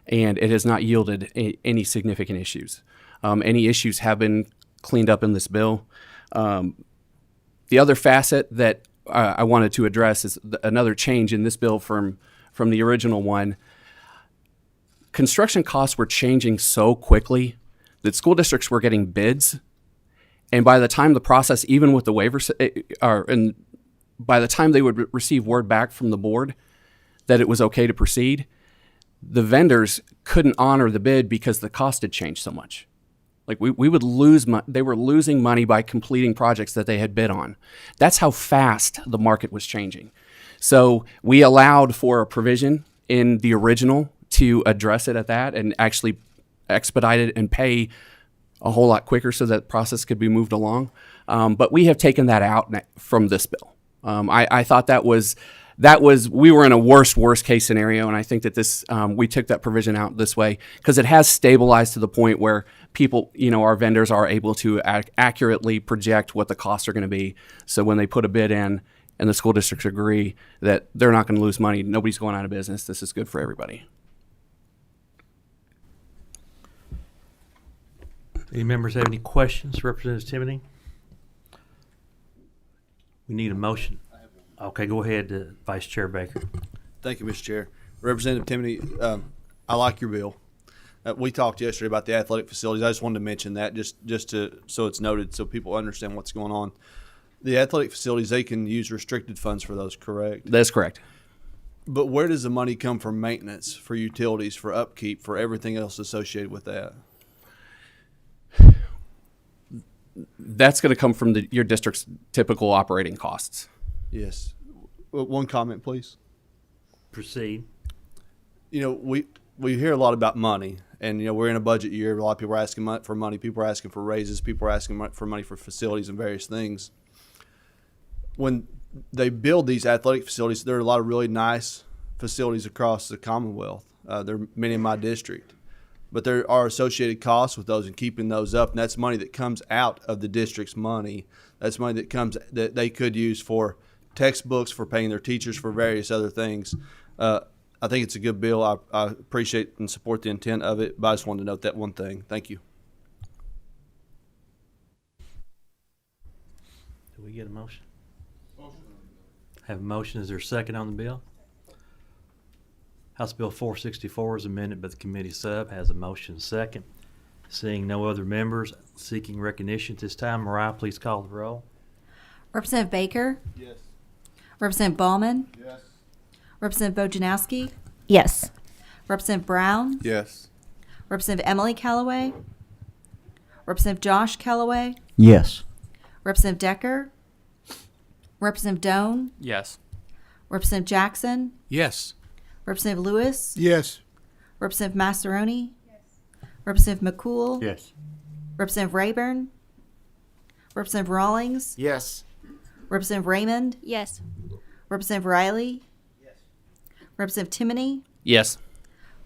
and it has not yielded any significant issues. Any issues have been cleaned up in this bill. The other facet that I wanted to address is another change in this bill from the original one. Construction costs were changing so quickly that school districts were getting bids, and by the time the process, even with the waivers, by the time they would receive word back from the board that it was okay to proceed, the vendors couldn't honor the bid because the cost had changed so much. Like we would lose they were losing money by completing projects that they had bid on. That's how fast the market was changing. So we allowed for a provision in the original to address it at that and actually expedite it and pay a whole lot quicker so that process could be moved along. But we have taken that out from this bill. I thought that was we were in a worst case scenario, and I think that this we took that provision out this way because it has stabilized to the point where people, our vendors are able to accurately project what the costs are going to be. So when they put a bid in and the school districts agree that they're not going to lose money, nobody's going out of business, this is good for everybody. Any members have any questions, Representative Timoney? We need a motion. Okay, go ahead, Vice Chair Baker. Thank you, Mr. Chair. Representative Timoney, I like your bill. We talked yesterday about the athletic facilities. I just wanted to mention that so it's noted so people understand what's going on. The athletic facilities, they can use restricted funds for those, correct? That's correct. But where does the money come for maintenance, for utilities, for upkeep, for everything else associated with that? That's going to come from your district's typical operating costs. Yes. One comment, please. Proceed. We hear a lot about money, and we're in a budget year. A lot of people are asking for money. People are asking for raises. People are asking for money for facilities and various things. When they build these athletic facilities, there are a lot of really nice facilities across the Commonwealth. There are many in my district. But there are associated costs with those and keeping those up, and that's money that comes out of the district's money. That's money that they could use for textbooks, for paying their teachers, for various other things. I think it's a good bill. I appreciate and support the intent of it, but I just wanted to note that one thing. Thank you. Do we get a motion? Have a motion. Is there a second on the bill? House Bill 464 is amended by the committee sub. Has a motion second. Seeing no other members seeking recognition at this time, Mariah, please call the roll. Representative Baker? Yes. Representative Ballman? Yes. Representative Bojanowski? Yes. Representative Brown? Yes. Representative Emily Callaway? Representative Josh Callaway? Yes. Representative Decker? Representative Doan? Yes. Representative Jackson? Yes. Representative Lewis? Yes. Representative Masteroni? Yes. Representative McCool? Yes. Representative Rayburn? Representative Rawlings? Yes. Representative Raymond? Yes. Representative Riley? Yes. Representative Timoney? Yes.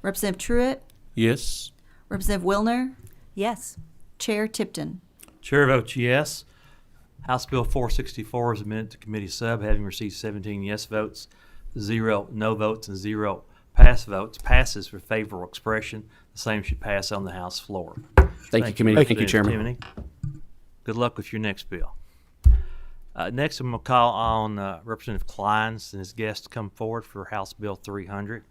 Representative Truitt? Yes. Representative Wilner? Yes. Chair Tipton? Chair votes yes. House Bill 464 is amended to committee sub, having received 17 yes votes, 0 no votes, and 0 pass votes. Passes for favorable expression. The same should pass on the House floor. Thank you, Committee. Thank you, Chairman. Timoney. Good luck with your next bill. Next, I'm going to call on Representative Kleins and his guest to come forward for House Bill 300.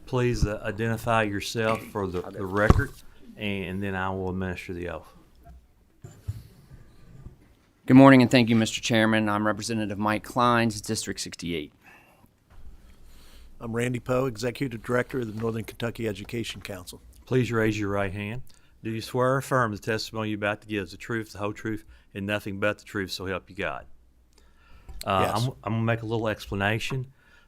please identify yourself for the record, and then I will administer the oath. Good morning, and thank you, Mr. Chairman. I'm Representative Mike Kleins, District 68. I'm Randy Poe, Executive Director of the Northern Kentucky Education Council. Please raise your right hand. Do you swear or affirm the testimony you're about to give is the truth, the whole truth, and nothing but the truth, so help you God? Yes. I'm going to make a little explanation.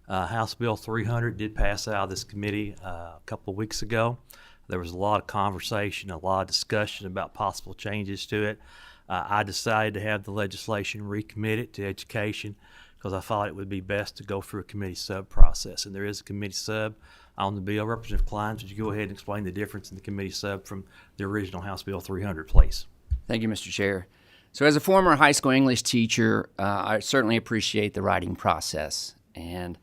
House Bill 300 did pass out of this committee a couple of weeks ago. There was a lot of conversation, a lot of discussion about possible changes to it. I decided to have the legislation recommitted to education because I thought it would be best to go through a committee sub process. And there is a committee sub on the bill. Representative Kleins, would you go ahead and explain the difference in the committee sub from the original House Bill 300, please? Thank you, Mr. Chair. So as a former high school English teacher, I certainly appreciate the writing process. And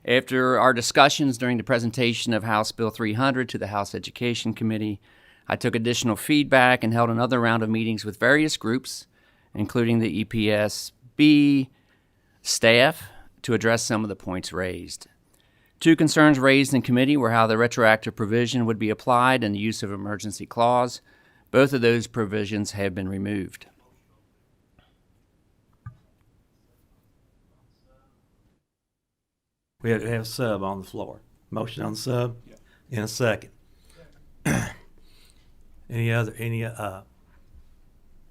after our discussions during the presentation of House Bill 300 to the House Education Committee, I took additional feedback and held another round of meetings with various groups, including the EPSB staff, to address some of the points raised. Two concerns raised in committee were how the retroactive provision would be applied and the use of emergency clause. Both of those provisions have been removed. We have a sub on the floor. Motion on the sub in a second. Any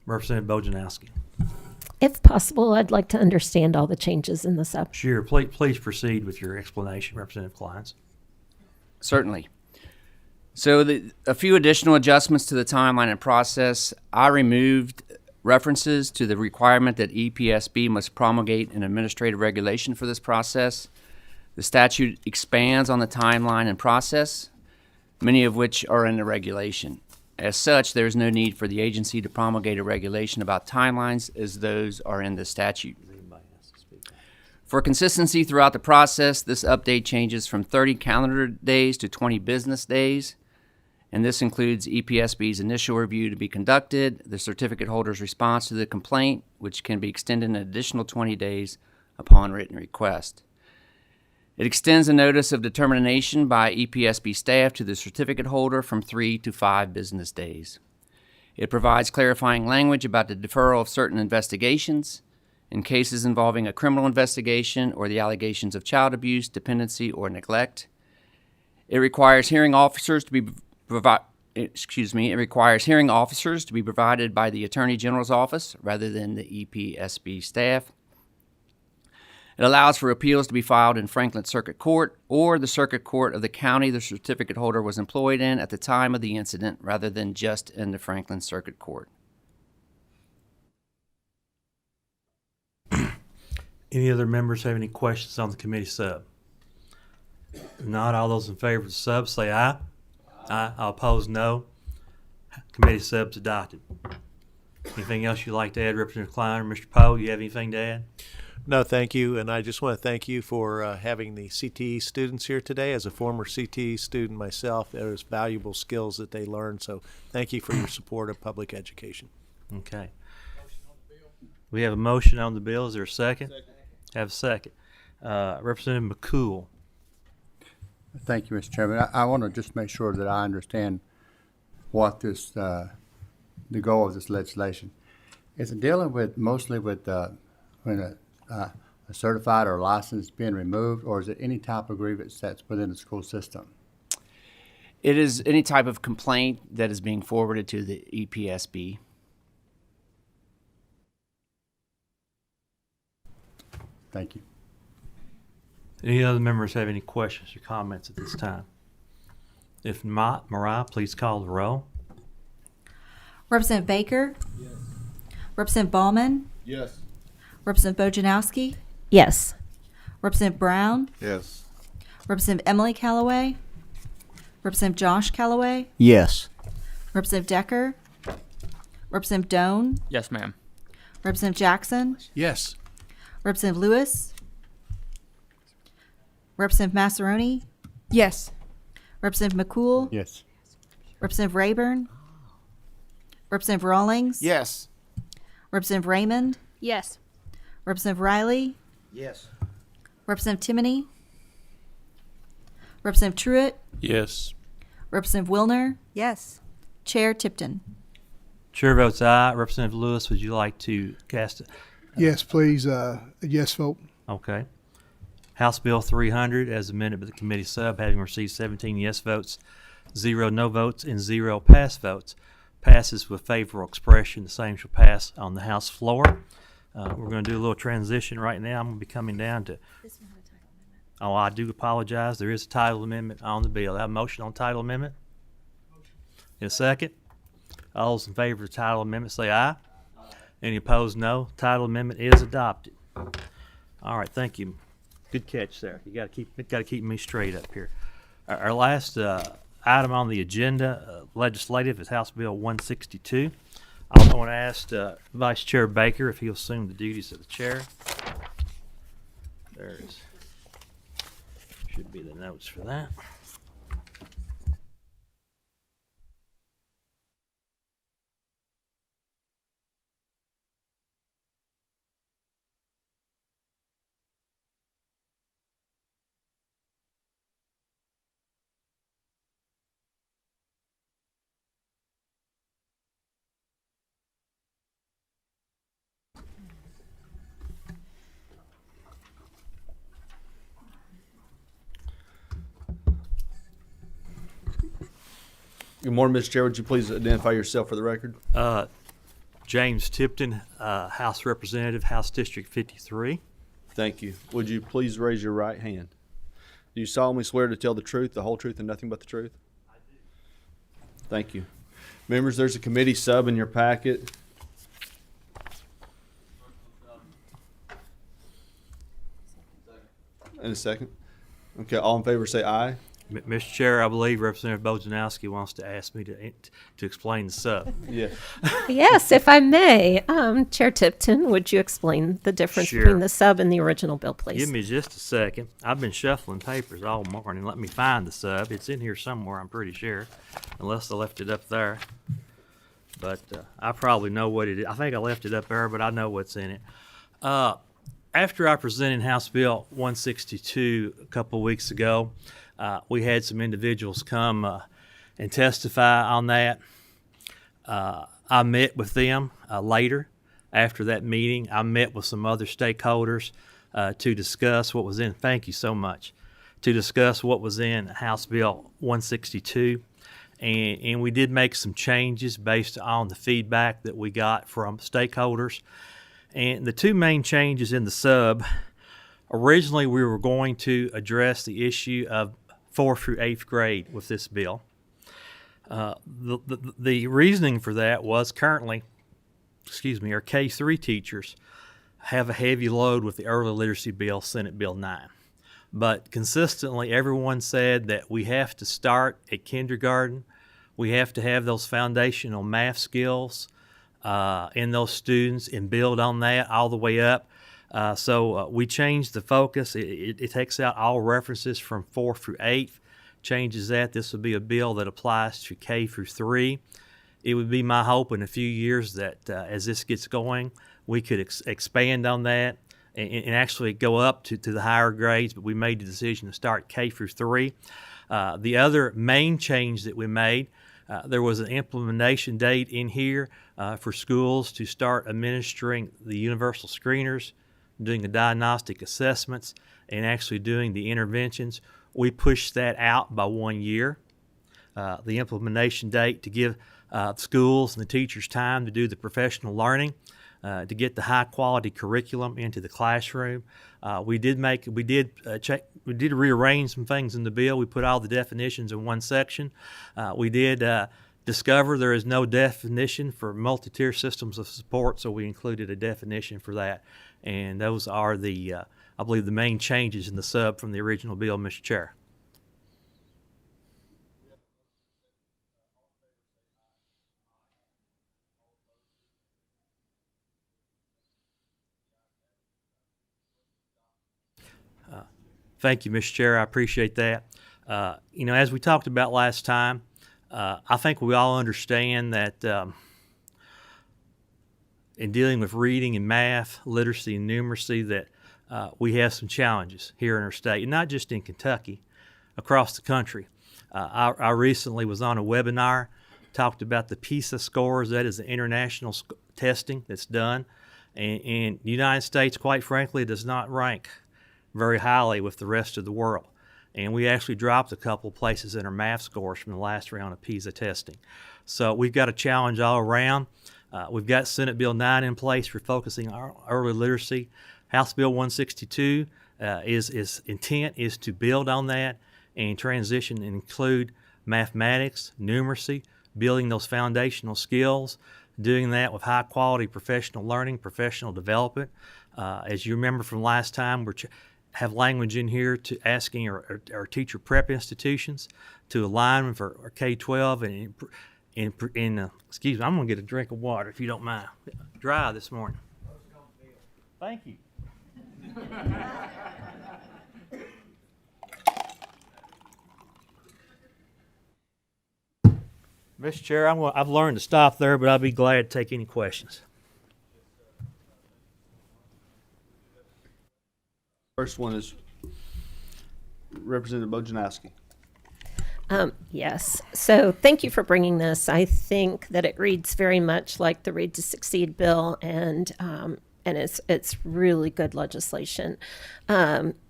Representative Bojanowski? If possible, I'd like to understand all the changes in the sub. Sure. Please proceed with your explanation, Representative Kleins. Certainly. So a few additional adjustments to the timeline and process. I removed references to the requirement that EPSB must promulgate an administrative regulation for this process. The statute expands on the timeline and process, many of which are in the regulation. As such, there is no need for the agency to promulgate a regulation about timelines, as those are in the statute. For consistency throughout the process, this update changes from 30 calendar days to 20 business days, and this includes EPSB's initial review to be conducted, the certificate holder's response to the complaint, which can be extended an additional 20 days upon written request. It extends a notice of determination by EPSB staff to the certificate holder from 3 to 5 business days. It provides clarifying language about the deferral of certain investigations in cases involving a criminal investigation or the allegations of child abuse, dependency, or neglect. It requires hearing officers to be provided by the Attorney General's office rather than the EPSB staff. It allows for appeals to be filed in Franklin Circuit Court or the Circuit Court of the county the certificate holder was employed in at the time of the incident rather than just in the Franklin Circuit Court. Any other members have any questions on the committee sub? If not, all those in favor of the sub say aye. Aye. All opposed, no. Committee sub's adopted. Anything else you'd like to add, Representative Klein or Mr. Poe? You have anything to add? No, thank you, and I just want to thank you for having the CTE students here today. As a former CTE student myself, there's valuable skills that they learn, so thank you for your support of public education. Okay. We have a motion on the bill. Is there a second? Have a second. Representative McCool. Thank you, Mr. Chairman. I want to just make sure that I understand what this, the goal of this legislation. Is it dealing with mostly with when a certified or license being removed, or is it any type of grievance that's within the school system? It is any type of complaint that is being forwarded to the EPSB. Thank you. Any other members have any questions or comments at this time? If not, Mariah, please call the roll. Representative Baker? Yes. Representative Ballman? Yes. Representative Bojanowski? Yes. Representative Brown? Yes. Representative Emily Callaway? Representative Josh Callaway? Yes. Representative Decker? Representative Doan? Yes, ma'am. Representative Jackson? Yes. Representative Lewis? Representative Massaroni? Yes. Representative McCool? Yes. Representative Rayburn? Representative Rawlings? Yes. Representative Raymond? Yes. Representative Riley? Yes. Representative Timoney? Representative Truitt, Yes. Representative Wilner, Yes. Chair Tipton. Chair votes aye. Representative Lewis, would you like to cast it? Yes, please. A yes vote. Okay. House Bill 300, as amended by the committee sub, having received 17 yes votes, 0 no votes, and 0 pass votes, passes with favorable expression. The same shall pass on the House floor. We're going to do a little transition right now. I'm going to be coming down to. Oh, I do apologize. There is a title amendment on the bill. I have a motion on title amendment. In a second. All those in favor of the title amendment say aye. Any opposed, no. Title amendment is adopted. All right, thank you. Good catch there. You got to keep me straight up here. Our last item on the agenda, legislative, is House Bill 162. I'm going to ask Vice Chair Baker if he'll assume the duties of the chair. There is. Should be the notes for that. Good morning, Mr. Chair. Would you please identify yourself for the record? James Tipton, House Representative, House District 53. Thank you. Would you please raise your right hand? Do you solemnly swear to tell the truth, the whole truth, and nothing but the truth? I do. Thank you. Members, there's a committee sub in your packet. In a second. Okay, all in favor say aye. Mr. Chair, I believe Representative Bojanowski wants to ask me to explain the sub. Yeah. Yes, if I may. Chair Tipton, would you explain the difference Sure. between the sub and the original bill, please? Give me just a second. I've been shuffling papers all morning. Let me find the sub. It's in here somewhere, I'm pretty sure, unless I left it up there. But I probably know what it is. I think I left it up there, but I know what's in it. After I presented House Bill 162 a couple of weeks ago, we had some individuals come and testify on that. I met with them later. After that meeting, I met with some other stakeholders to discuss what was in. Thank you so much. To discuss what was in House Bill 162, and we did make some changes based on the feedback that we got from stakeholders. And the two main changes in the sub, originally we were going to address the issue of 4th through 8th grade with this bill. The reasoning for that was currently, our K-3 teachers have a heavy load with the early literacy bill, Senate Bill 9. But consistently everyone said that we have to start at kindergarten. We have to have those foundational math skills in those students and build on that all the way up. So we changed the focus. It takes out all references from 4th through 8th, changes that. This would be a bill that applies to K through 3. It would be my hope in a few years that as this gets going, we could expand on that and actually go up to the higher grades, but we made the decision to start K through 3. The other main change that we made, there was an implementation date in here for schools to start administering the universal screeners, doing the diagnostic assessments, and actually doing the interventions. We pushed that out by 1 year. The implementation date to give schools and the teachers time to do the professional learning, to get the high quality curriculum into the classroom. We did rearrange some things in the bill. We put all the definitions in one section. We did discover there is no definition for multi-tier systems of support, so we included a definition for that. And those are the, I believe, the main changes in the sub from the original bill, Mr. Chair. Thank you, Mr. Chair. I appreciate that. As we talked about last time, I think we all understand that in dealing with reading and math, literacy and numeracy, that we have some challenges here in our state, and not just in Kentucky. across the country. I recently was on a webinar, talked about the PISA scores. That is the international testing that's done. And the United States, quite frankly, does not rank very highly with the rest of the world. And we actually dropped a couple places in our math scores from the last round of PISA testing. So we've got a challenge all around. We've got Senate Bill 9 in place for focusing on early literacy. House Bill 162 is intent is to build on that and transition and include mathematics, numeracy, building those foundational skills, doing that with high quality professional learning, professional development. As you remember from last time, we have language in here to asking our teacher prep institutions to align for our K-12 and excuse me, I'm going to get a drink of water if you don't mind. Dry this morning. Thank you. Mr. Chair, I've learned to stop there, but I'll be glad to take any questions. First one is Representative Bojanowski. Yes. So thank you for bringing this. I think that it reads very much like the Read to Succeed bill, and it's really good legislation.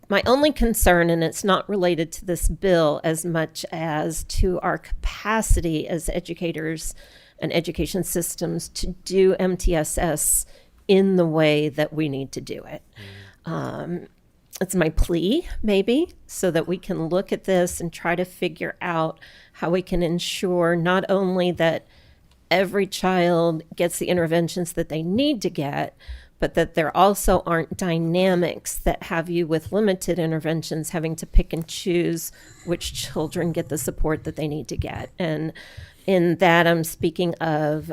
My only concern, and it's not related to this bill as much as to our capacity as educators and education systems to do MTSS in the way that we need to do it. It's my plea, maybe, so that we can look at this and try to figure out how we can ensure not only that every child gets the interventions that they need to get, but that there also aren't dynamics that have you with limited interventions having to pick and choose which children get the support that they need to get. And in that, I'm speaking of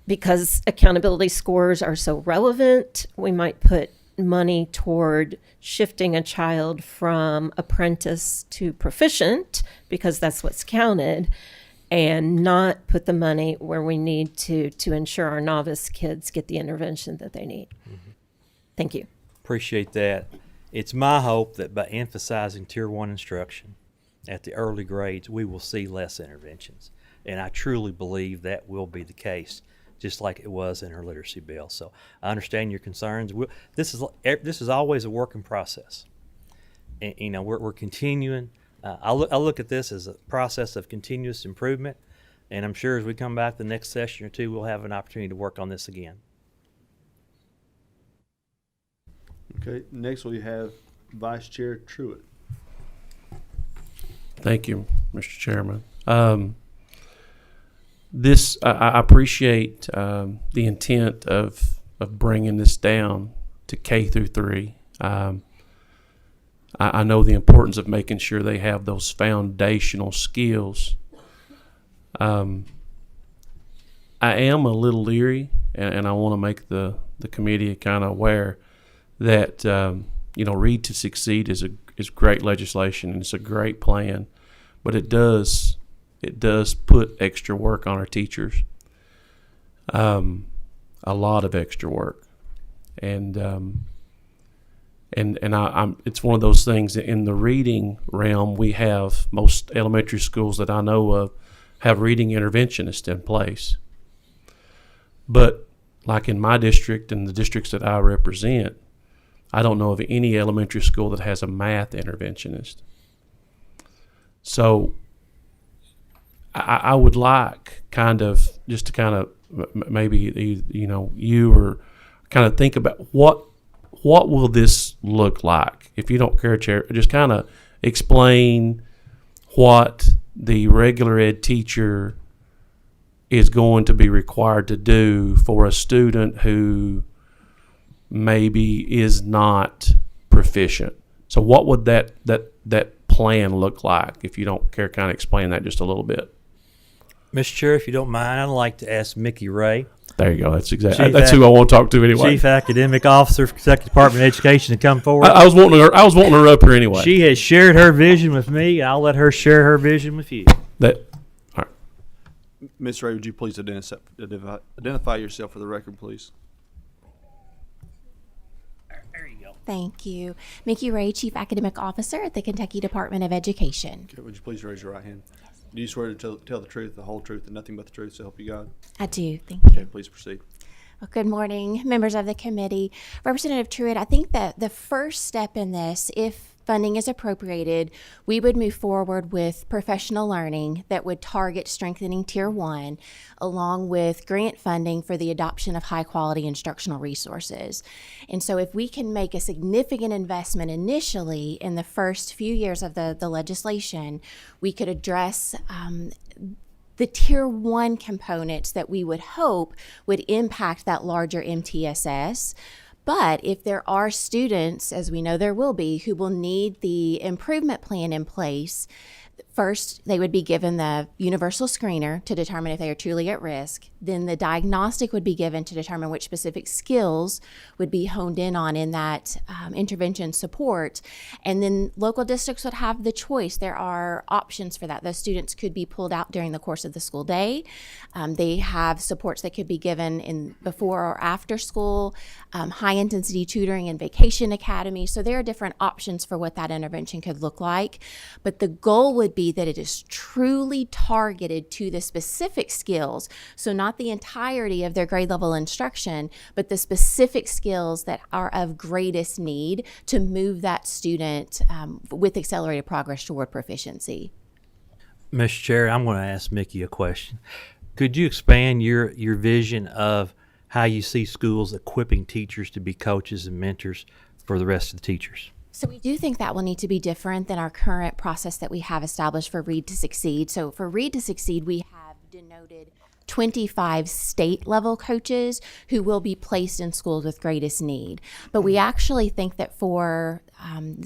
because accountability scores are so relevant, we might put money toward shifting a child from apprentice to proficient because that's what's counted, and not put the money where we need to ensure our novice kids get the intervention that they need. Mm-hmm. Thank you. Appreciate that. It's my hope that by emphasizing Tier 1 instruction at the early grades, we will see less interventions. And I truly believe that will be the case, just like it was in our literacy bill. So I understand your concerns. This is always a working process. And, you know, we're continuing. I look at this as a process of continuous improvement, and I'm sure as we come back the next session or two, we'll have an opportunity to work on this again. Okay, next we have Vice Chair Truitt. Thank you, Mr. Chairman. I appreciate the intent of bringing this down to K through 3. I know the importance of making sure they have those foundational skills. I am a little leery, and I want to make the committee kind of aware that Read to Succeed is great legislation and it's a great plan, but it does put extra work on our teachers, a lot of extra work, and it's one of those things that in the reading realm, we have most elementary schools that I know of have reading interventionists in place. But like in my district and the districts that I represent, I don't know of any elementary school that has a math interventionist. So I would like just to maybe, you or kind of think about what will this look like? If you don't care, Chair, just kind of explain what the regular ed teacher is going to be required to do for a student who maybe is not proficient. So what would that plan look like? If you don't care, kind of explain that just a little bit. Mr. Chair, if you don't mind, I'd like to ask Mickey Ray. There you go. That's who I want to talk to anyway. Chief Academic Officer for Kentucky Department of Education to come forward. I was wanting her up here anyway. She has shared her vision with me, and I'll let her share her vision with you. All right. Ms. Ray, would you please identify yourself for the record, please? There you go. Thank you. Mickey Ray, Chief Academic Officer at the Kentucky Department of Education. Okay, would you please raise your right hand? Do you swear to tell the truth, the whole truth, and nothing but the truth, so help you God? I do. Thank you. Okay, please proceed. Well, good morning, members of the committee. Representative Truitt, I think that the first step in this, if funding is appropriated, we would move forward with professional learning that would target strengthening Tier 1, along with grant funding for the adoption of high-quality instructional resources. And so if we can make a significant investment initially in the first few years of the legislation, we could address the Tier 1 components that we would hope would impact that larger MTSS. But if there are students, as we know there will be, who will need the improvement plan in place, first, they would be given the universal screener to determine if they are truly at risk. Then the diagnostic would be given to determine which specific skills would be honed in on in that intervention support. And then local districts would have the choice. There are options for that. Those students could be pulled out during the course of the school day. They have supports that could be given in before or after school, high-intensity tutoring and vacation academy. So there are different options for what that intervention could look like. But the goal would be that it is truly targeted to the specific skills. So not the entirety of their grade level instruction, but the specific skills that are of greatest need to move that student with accelerated progress toward proficiency. Mr. Chair, I'm going to ask Mickey a question. Could you expand your vision of how you see schools equipping teachers to be coaches and mentors for the rest of the teachers? So we do think that will need to be different than our current process that we have established for Read to Succeed. So for Read to Succeed, we have denoted 25 state level coaches who will be placed in schools with greatest need. But we actually think that for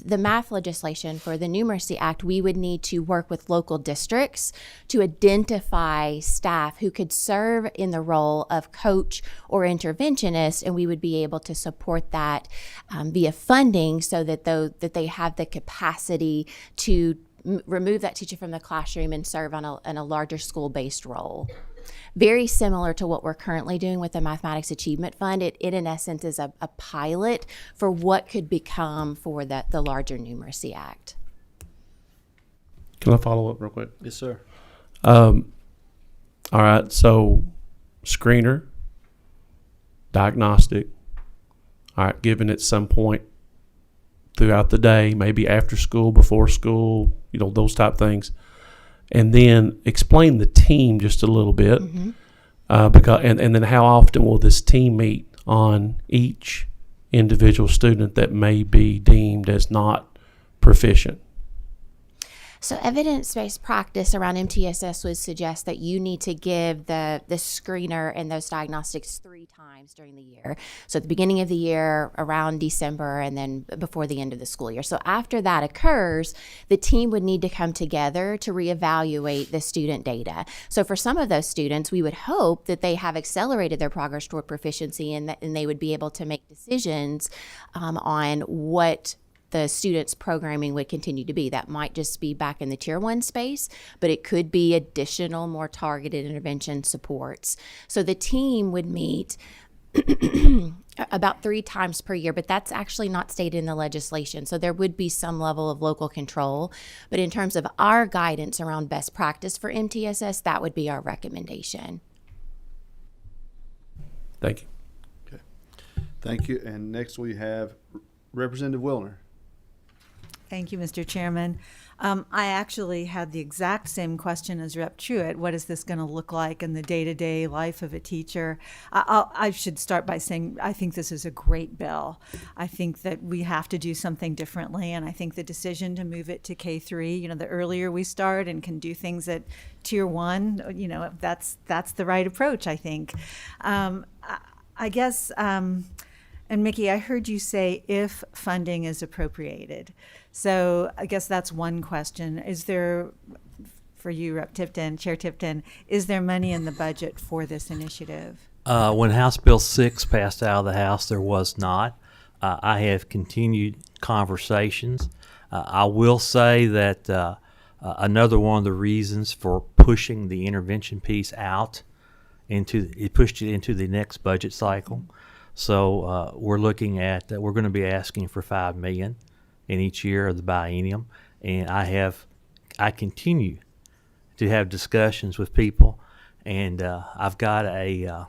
the math legislation, for the Numeracy Act, we would need to work with local districts to identify staff who could serve in the role of coach or interventionist, and we would be able to support that via funding so that they have the capacity to remove that teacher from the classroom and serve on a larger school-based role. Very similar to what we're currently doing with the Mathematics Achievement Fund. It in essence is a pilot for what could become for the larger Numeracy Act. Can I follow up real quick? Yes, sir. All right, so screener, diagnostic, all right, given at some point throughout the day, maybe after school, before school, those type things. And then explain the team just a little bit, because and then how often will this team meet on each individual student that may be deemed as not proficient? So evidence-based practice around MTSS would suggest that you need to give the screener and those diagnostics 3 times during the year. So at the beginning of the year, around December, and then before the end of the school year. So after that occurs, the team would need to come together to reevaluate the student data. So for some of those students, we would hope that they have accelerated their progress toward proficiency and they would be able to make decisions on what the students' programming would continue to be. That might just be back in the Tier 1 space, but it could be additional, more targeted intervention supports. So the team would meet about 3 times per year, but that's actually not stated in the legislation. So there would be some level of local control. But in terms of our guidance around best practice for MTSS, that would be our recommendation. Thank you. Okay. Thank you. And next we have Representative Wilner. Thank you, Mr. Chairman. I actually had the exact same question as Rep. Truitt. What is this going to look like in the day-to-day life of a teacher? I should start by saying I think this is a great bill. I think that we have to do something differently, and I think the decision to move it to K-3, the earlier we start and can do things at Tier 1, that's the right approach, I think. I guess... And Mickey, I heard you say if funding is appropriated. So I guess that's one question. Is there, for you, Rep. Tipton, Chair Tipton, is there money in the budget for this initiative? When House Bill 6 passed out of the House, there was not. I have continued conversations. I will say that another one of the reasons for pushing the intervention piece out it pushed it into the next budget cycle. So we're looking at we're going to be asking for $5 million in each year of the biennium, and I continue to have discussions with people, and I've got a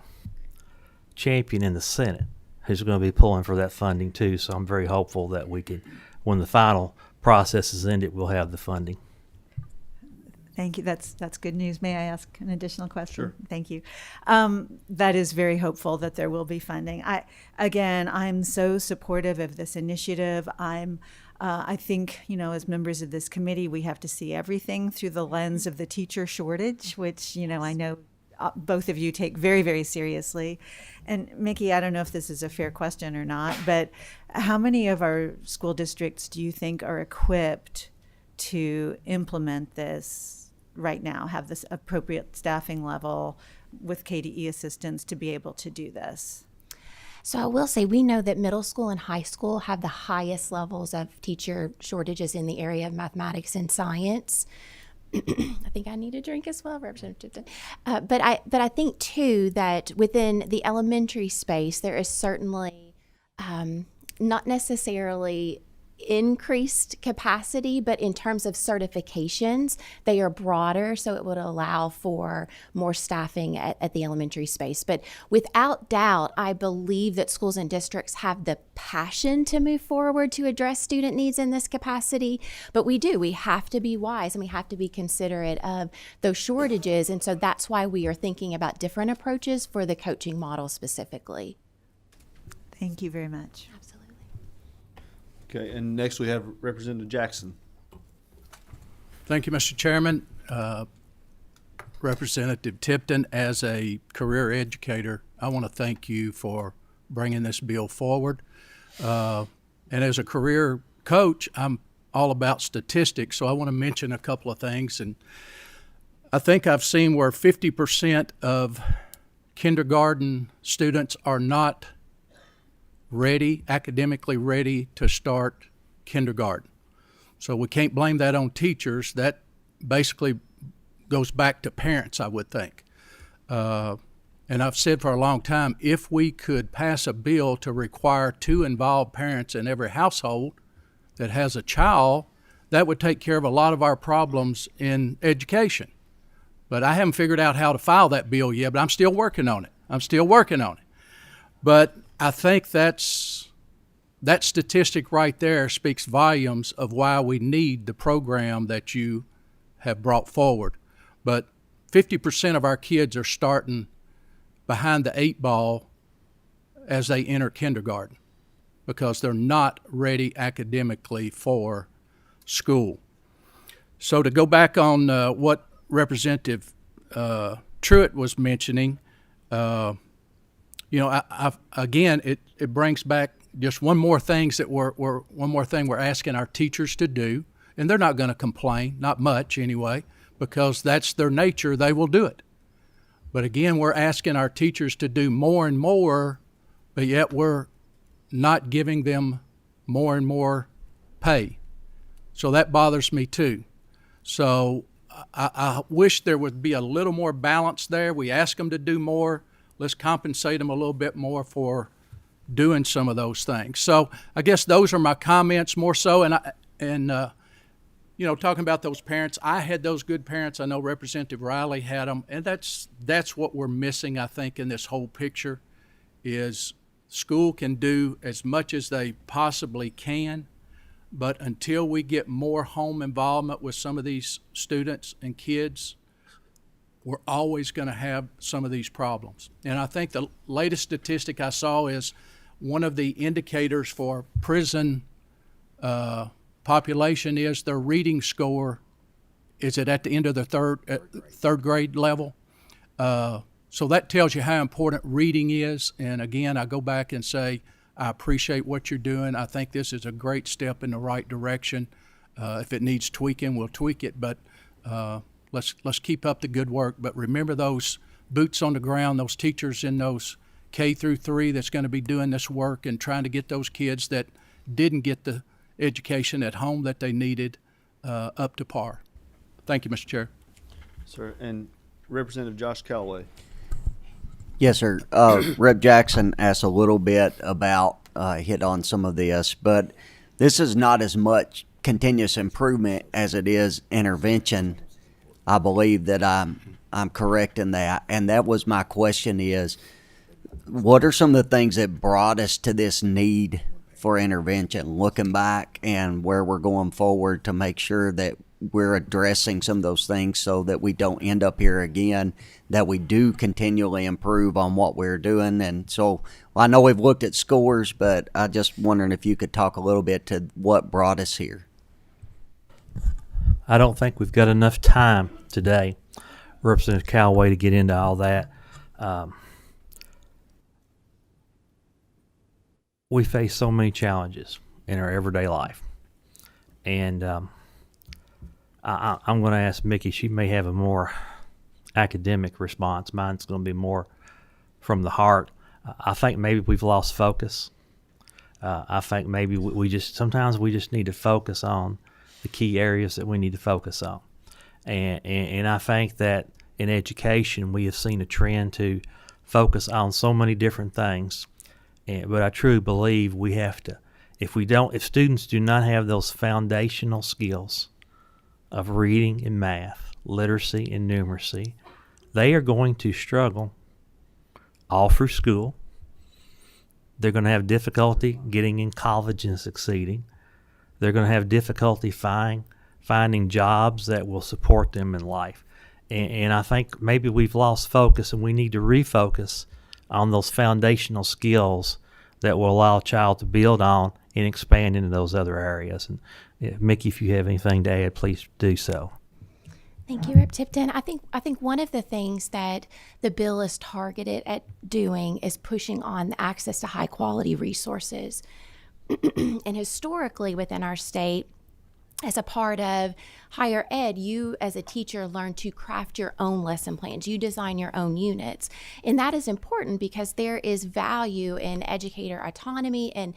champion in the Senate who's going to be pulling for that funding too. So I'm very hopeful that we can, when the final process is ended, we'll have the funding. Thank you. That's good news. May I ask an additional question? Sure. Thank you. That is very hopeful that there will be funding. I'm so supportive of this initiative. I think, as members of this committee, we have to see everything through the lens of the teacher shortage, which, I know both of you take very, very seriously. And Mickey, I don't know if this is a fair question or not, but how many of our school districts do you think are equipped to implement this right now, have this appropriate staffing level with KDE assistants to be able to do this? So I will say we know that middle school and high school have the highest levels of teacher shortages in the area of mathematics and science. I think I need a drink as well, Representative Tipton. But I think too that within the elementary space there is certainly not necessarily increased capacity, but in terms of certifications, they are broader, so it would allow for more staffing at the elementary space. But without doubt, I believe that schools and districts have the passion to move forward to address student needs in this capacity, but we have to be wise and we have to be considerate of those shortages, and so that's why we are thinking about different approaches for the coaching model specifically. Thank you very much. Okay, and next we have Representative Jackson. Thank you, Mr. Chairman. Representative Tipton, as a career educator, I want to thank you for bringing this bill forward. And as a career coach, I'm all about statistics, so I want to mention a couple of things. And I think I've seen where 50% of kindergarten students are not academically ready to start kindergarten. So we can't blame that on teachers. That basically goes back to parents, I would think. And I've said for a long time, if we could pass a bill to require 2 involved parents in every household that has a child, that would take care of a lot of our problems in education. But I haven't figured out how to file that bill yet, but I'm still working on it. But I think that statistic right there speaks volumes of why we need the program that you have brought forward. But 50% of our kids are starting behind the 8 ball as they enter kindergarten because they're not ready academically for school. So to go back on what Representative Truitt was mentioning, again, it brings back just one more thing we're asking our teachers to do, and they're not going to complain, not much anyway, because that's their nature. They will do it. But again, we're asking our teachers to do more and more, but yet we're not giving them more and more pay. So that bothers me too. So I wish there would be a little more balance there. We ask them to do more. Let's compensate them a little bit more for doing some of those things. So I guess those are my comments more so. And talking about those parents, I had those good parents. I know Representative Riley had them, and that's what we're missing, I think, in this whole picture. Is school can do as much as they possibly can, but until we get more home involvement with some of these students and kids, we're always going to have some of these problems. And I think the latest statistic I saw is one of the indicators for prison population is their reading score. Is it at the end of the third grade level? So that tells you how important reading is. And again, I go back and say, I appreciate what you're doing. I think this is a great step in the right direction. If it needs tweaking, we'll tweak it. But let's keep up the good work. But remember those boots on the ground, those teachers in those K through 3 that's going to be doing this work and trying to get those kids that didn't get the education at home that they needed up to par. Thank you, Mr. Chair. Sir, and Representative Josh Callaway. Yes, sir. Rep. Jackson asked a little bit about, hit on some of this, but this is not as much continuous improvement as it is intervention. I believe that I'm correct in that. And that was my question is, what are some of the things that brought us to this need for intervention, looking back and where we're going forward to make sure that we're addressing some of those things so that we don't end up here again, that we do continually improve on what we're doing. And so I know we've looked at scores, but I just wondering if you could talk a little bit to what brought us here. I don't think we've got enough time today, Representative Callaway, to get into all that. We face so many challenges in our everyday life. And I'm going to ask Mickey. She may have a more academic response. Mine's going to be more from the heart. I think maybe we've lost focus. I think maybe sometimes we just need to focus on the key areas that we need to focus on. And I think that in education we have seen a trend to focus on so many different things. But I truly believe we have to, if students do not have those foundational skills of reading and math, literacy and numeracy, they are going to struggle all through school. They're going to have difficulty getting in college and succeeding. They're going to have difficulty finding jobs that will support them in life. And I think maybe we've lost focus, and we need to refocus on those foundational skills that will allow a child to build on and expand into those other areas. And Mickey, if you have anything to add, please do so. Thank you, Rep. Tipton. I think one of the things that the bill is targeted at doing is pushing on the access to high quality resources. And historically within our state, as a part of higher ed, you as a teacher learn to craft your own lesson plans. You design your own units. And that is important because there is value in educator autonomy and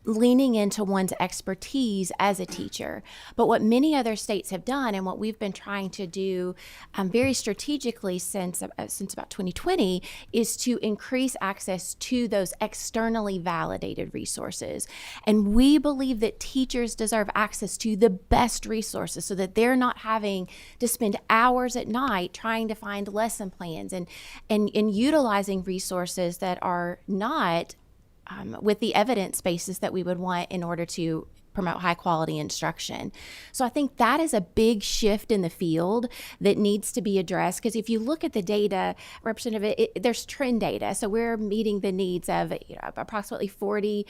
leaning into one's expertise as a teacher. But what many other states have done, and what we've been trying to do very strategically since about 2020, is to increase access to those externally validated resources. And we believe that teachers deserve access to the best resources so that they're not having to spend hours at night trying to find lesson plans and utilizing resources that are not with the evidence basis that we would want in order to promote high quality instruction. So I think that is a big shift in the field that needs to be addressed, because if you look at the data, Representative, there's trend data. So we're meeting the needs of approximately 40%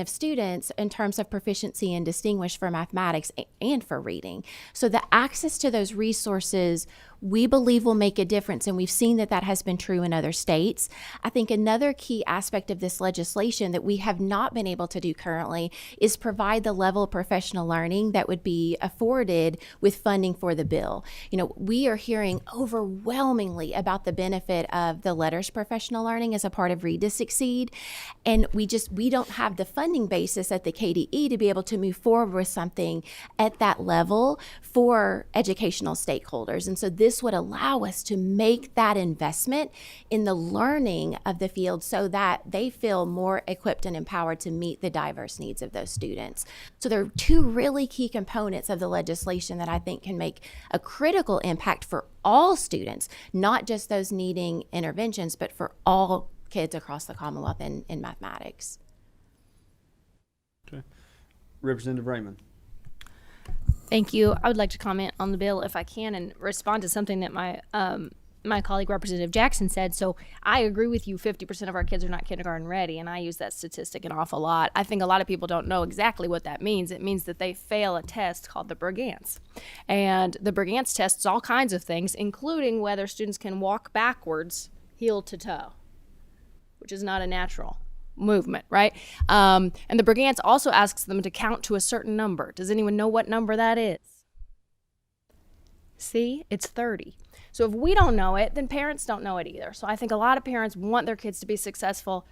of students in terms of proficiency and distinguished for mathematics and for reading. So the access to those resources, we believe, will make a difference, and we've seen that has been true in other states. I think another key aspect of this legislation that we have not been able to do currently is provide the level of professional learning that would be afforded with funding for the bill. We are hearing overwhelmingly about the benefit of the letters professional learning as a part of Read to Succeed, and we don't have the funding basis at the KDE to be able to move forward with something at that level for educational stakeholders. And so this would allow us to make that investment in the learning of the field so that they feel more equipped and empowered to meet the diverse needs of those students. So there are two really key components of the legislation that I think can make a critical impact for all students, not just those needing interventions, but for all kids across the Commonwealth in mathematics. Okay. Representative Raymond. Thank you. I would like to comment on the bill if I can and respond to something that my colleague Representative Jackson said. So I agree with you, 50% of our kids are not kindergarten ready, and I use that statistic an awful lot. I think a lot of people don't know exactly what that means. It means that they fail a test called the Brugance. And the Brugance tests all kinds of things, including whether students can walk backwards heel to toe, which is not a natural movement, right? And the Brugance also asks them to count to a certain number. Does anyone know what number that is? See, it's 30. So if we don't know it, then parents don't know it either. So I think a lot of parents want their kids to be successful.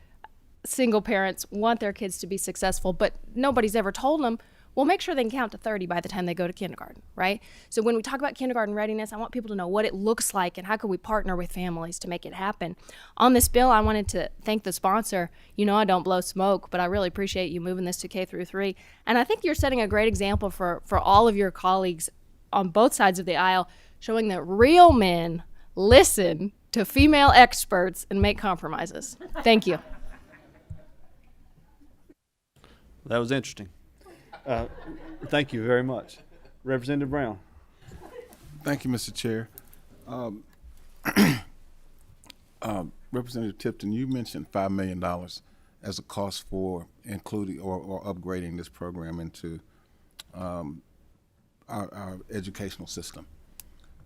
Single parents want their kids to be successful, but nobody's ever told them Well, make sure they can count to 30 by the time they go to kindergarten, right? So when we talk about kindergarten readiness, I want people to know what it looks like and how can we partner with families to make it happen. On this bill, I wanted to thank the sponsor. You know I don't blow smoke, but I really appreciate you moving this to K through 3. And I think you're setting a great example for all of your colleagues on both sides of the aisle, showing that real men listen to female experts and make compromises. Thank you. That was interesting. Thank you very much. Representative Brown. Thank you, Mr. Chair. Representative Tipton, you mentioned $5 million as a cost for including or upgrading this program into our educational system.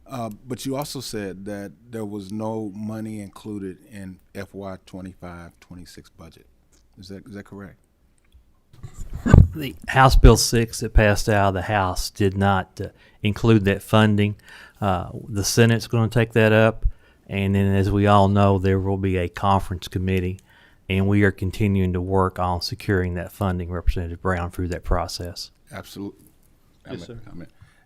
But you also said that there was no money included in FY 25-26 budget. Is that correct? The House Bill 6 that passed out of the House did not include that funding. The Senate's going to take that up, and then as we all know, there will be a conference committee, and we are continuing to work on securing that funding, Representative Brown, through that process. Absolutely. Yes, sir.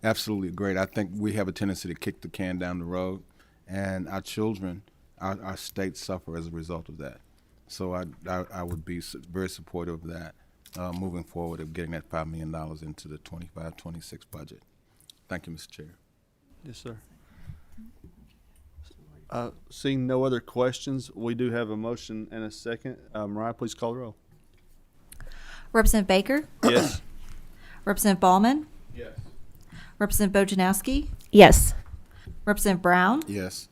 Absolutely great. I think we have a tendency to kick the can down the road, and our children, our state suffer as a result of that. So I would be very supportive of that. Moving forward of getting that $5 million into the 25-26 budget. Thank you, Mr. Chair. Yes, sir. Seeing no other questions, we do have a motion and a second. Mariah, please call the roll. Representative Baker? Yes. Representative Ballman? Yes. Representative Bojanowski? Yes. Representative Brown? Yes.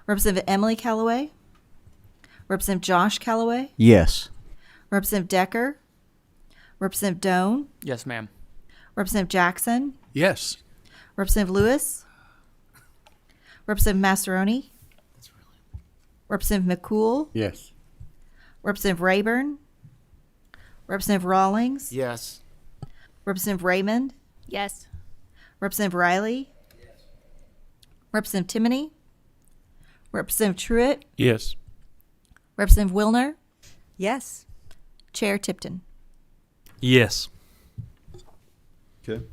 Representative Emily Callaway? Representative Josh Callaway? Yes. Representative Decker? Representative Doan? Yes, ma'am. Representative Jackson? Yes. Representative Lewis? Representative Masseroni? Representative McCool? Yes. Representative Rayburn? Representative Rawlings? Yes. Representative Raymond? Yes. Representative Riley? Representative Timoney? Representative Truitt? Yes. Representative Wilner? Yes. Chair Tipton? Yes. Okay.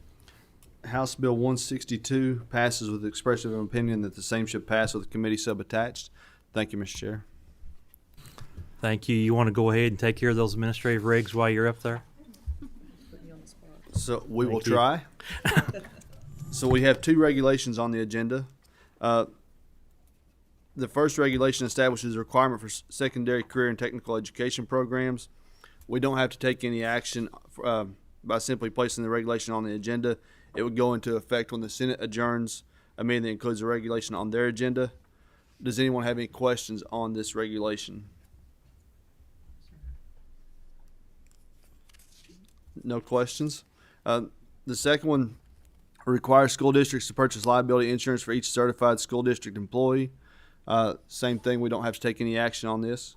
House Bill 162 passes with the expression of an opinion that the same should pass with the committee subattached. Thank you, Mr. Chair. Thank you. You want to go ahead and take care of those administrative regs while you're up there? So we will Thank you. try. So we have two regulations on the agenda. The first regulation establishes a requirement for secondary career and technical education programs. We don't have to take any action by simply placing the regulation on the agenda. It would go into effect when the Senate adjourns a meeting that includes a regulation on their agenda. Does anyone have any questions on this regulation? No questions. The second one requires school districts to purchase liability insurance for each certified school district employee. Same thing. We don't have to take any action on this.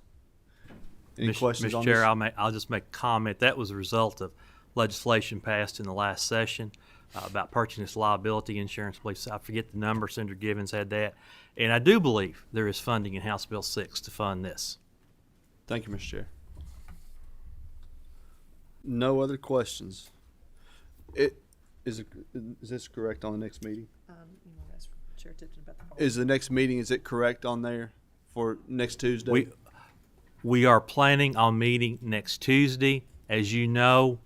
Any questions Mr. on Chair, this? I'll just make a comment. That was a result of legislation passed in the last session about purchasing this liability insurance. I forget the number. Senator Givens had that. And I do believe there is funding in House Bill 6 to fund this. Thank you, Mr. Chair. No other questions. Is this correct on the next meeting? Is the next meeting, is it correct on there for next Tuesday? We are planning on meeting next Tuesday. As you know,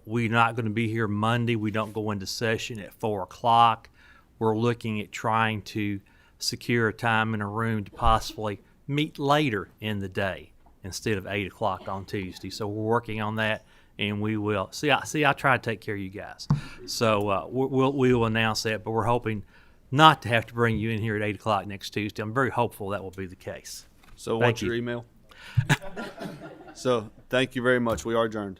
we're not going to be here Monday. We don't go into session at 4 o'clock. We're looking at trying to secure a time and a room to possibly meet later in the day instead of 8 o'clock on Tuesday. So we're working on that, and we will. I try to take care of you guys. So we will announce that, but we're hoping not to have to bring you in here at 8 o'clock next Tuesday. I'm very hopeful that will be the case. So Thank what's your email? So thank you very much. We are adjourned.